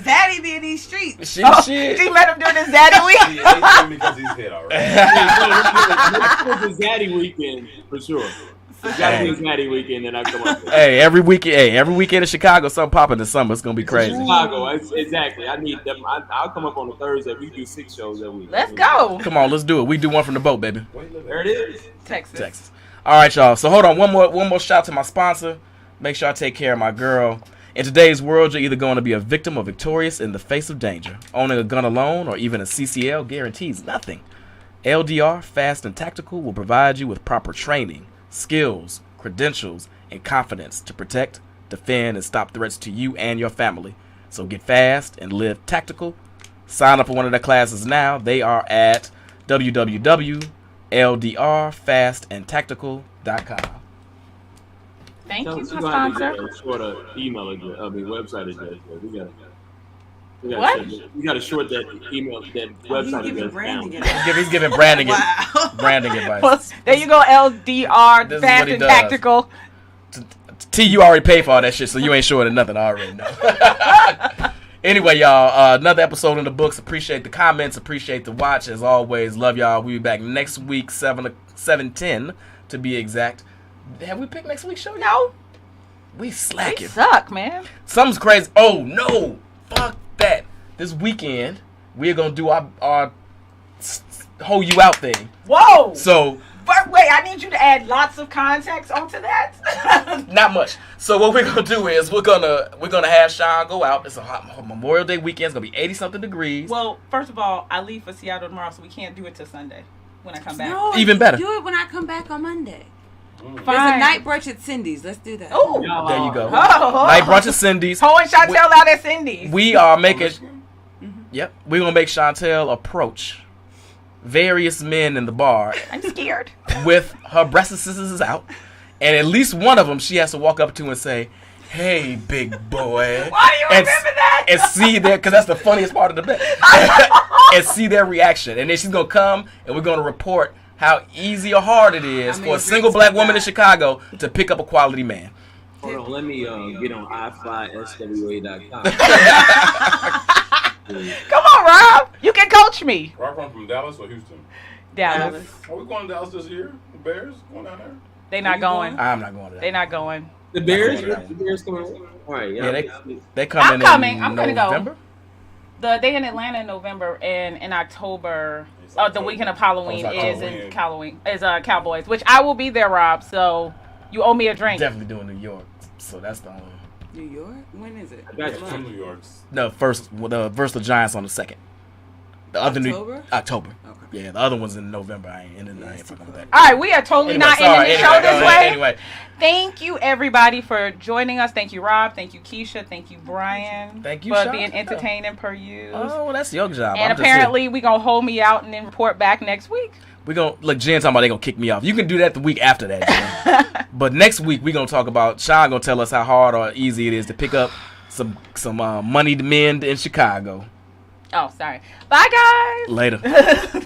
Zaddy be in these streets. She She met him during his daddy week. because he's hit already. It's a Zaddy weekend for sure. It's gotta be a Zaddy weekend that I come up with. Hey, every weekend in Chicago, something popping this summer. It's gonna be crazy. Chicago, exactly. I need them. I'll come up on a Thursday. We do 6 shows that week. Let's go. Come on, let's do it. We do one from the boat, baby. There it is. Texas. All right, y'all. So hold on. One more shout to my sponsor. Make sure I take care of my girl. In today's world, you're either going to be a victim or victorious in the face of danger. Owning a gun alone or even a CCL guarantees nothing. LDR Fast and Tactical will provide you with proper training, skills, credentials, and confidence to protect, defend, and stop threats to you and your family. So get fast and live tactical. Sign up for one of their classes now. They are at www.ldrfastandtactical.com. Thank you, We're my gonna have to sponsor. get a shorter email address, website address. But What? We got to short that email, that He's website giving address branding down. advice. He's giving branding, Wow. branding advice. Well, there you go, LDR, This is Fast what he and does. Tactical. T, you already paid for all that shit, so you ain't short of nothing. I already know. Anyway, y'all, another episode in the books. Appreciate the comments. Appreciate the watch. As always, love y'all. We'll be back next week, 7:10 to be exact. Have we picked next week's show yet? No, We they slacking. suck, man. Something's crazy. Oh, no. Fuck that. This weekend, we're going to do our hold you out thing. Whoa. So, But wait, I need you to add lots of context onto that. not much. So what we're gonna do is we're gonna have Sean go out. It's a hot Memorial Day weekend. It's gonna be 80-something degrees. Well, first of all, I leave for Seattle tomorrow, so we can't do it till Sunday when I come back. No, Even better. Do it when I come back on Monday. Fine. There's a night brunch at Cindy's. Let's do that. Oh, There you go. oh. Night brunch at Cindy's. Ho and Shontelle out at Cindy's. We are making. Yep, we're gonna make Shontelle approach various men in the bar I'm scared. with her breasts out, and at least one of them she has to walk up to and say, "Hey, big boy." Why do you And- remember that? And see their, because that's the funniest part of the bit, and see their reaction. And then she's gonna come, and we're gonna report how easy or hard it is How for many a single drinks black you woman in got? Chicago to pick up a quality man. Hold on, let me get on iflyswa.com. Come on, Rob. You can coach me. Where I'm from Dallas or Houston? Dallas. Are we going to Dallas this year? The Bears going down there? They not going. I'm not going to that. They not going. The Bears? Yeah. The Bears coming on? All right, Yeah, yeah. they coming I'm coming. in I'm gonna go. November. They in Atlanta in November, and in October, It's the October. weekend of Halloween Oh, it's is Halloween. in Cowboys, which I will be there, Rob. So you owe me a drink. Definitely doing New York. So that's the only. New York? When is it? I got you. From New York's. No, first versus the Giants on the 2nd. The other October? October. Okay. Yeah, the other one's in November. I ain't fucking with that. All right, we are totally Anyway, not sorry. ending the show this way. Anyway, Thank you, everybody, for joining us. Thank you, Rob. Thank you, Keisha. Thank you, Brian. Thank you, for Sean. being entertaining per usual. oh, well, that's your job. And I'm just here. apparently, we gonna hold me out and then report back next week. We gonna look. Jen talking about they gonna kick me off. You can do that the week after that, Jen. But next week we gonna talk about Sean gonna tell us how hard or easy it is to pick up some moneyed men in Chicago. Oh, sorry. Bye, guys. Later.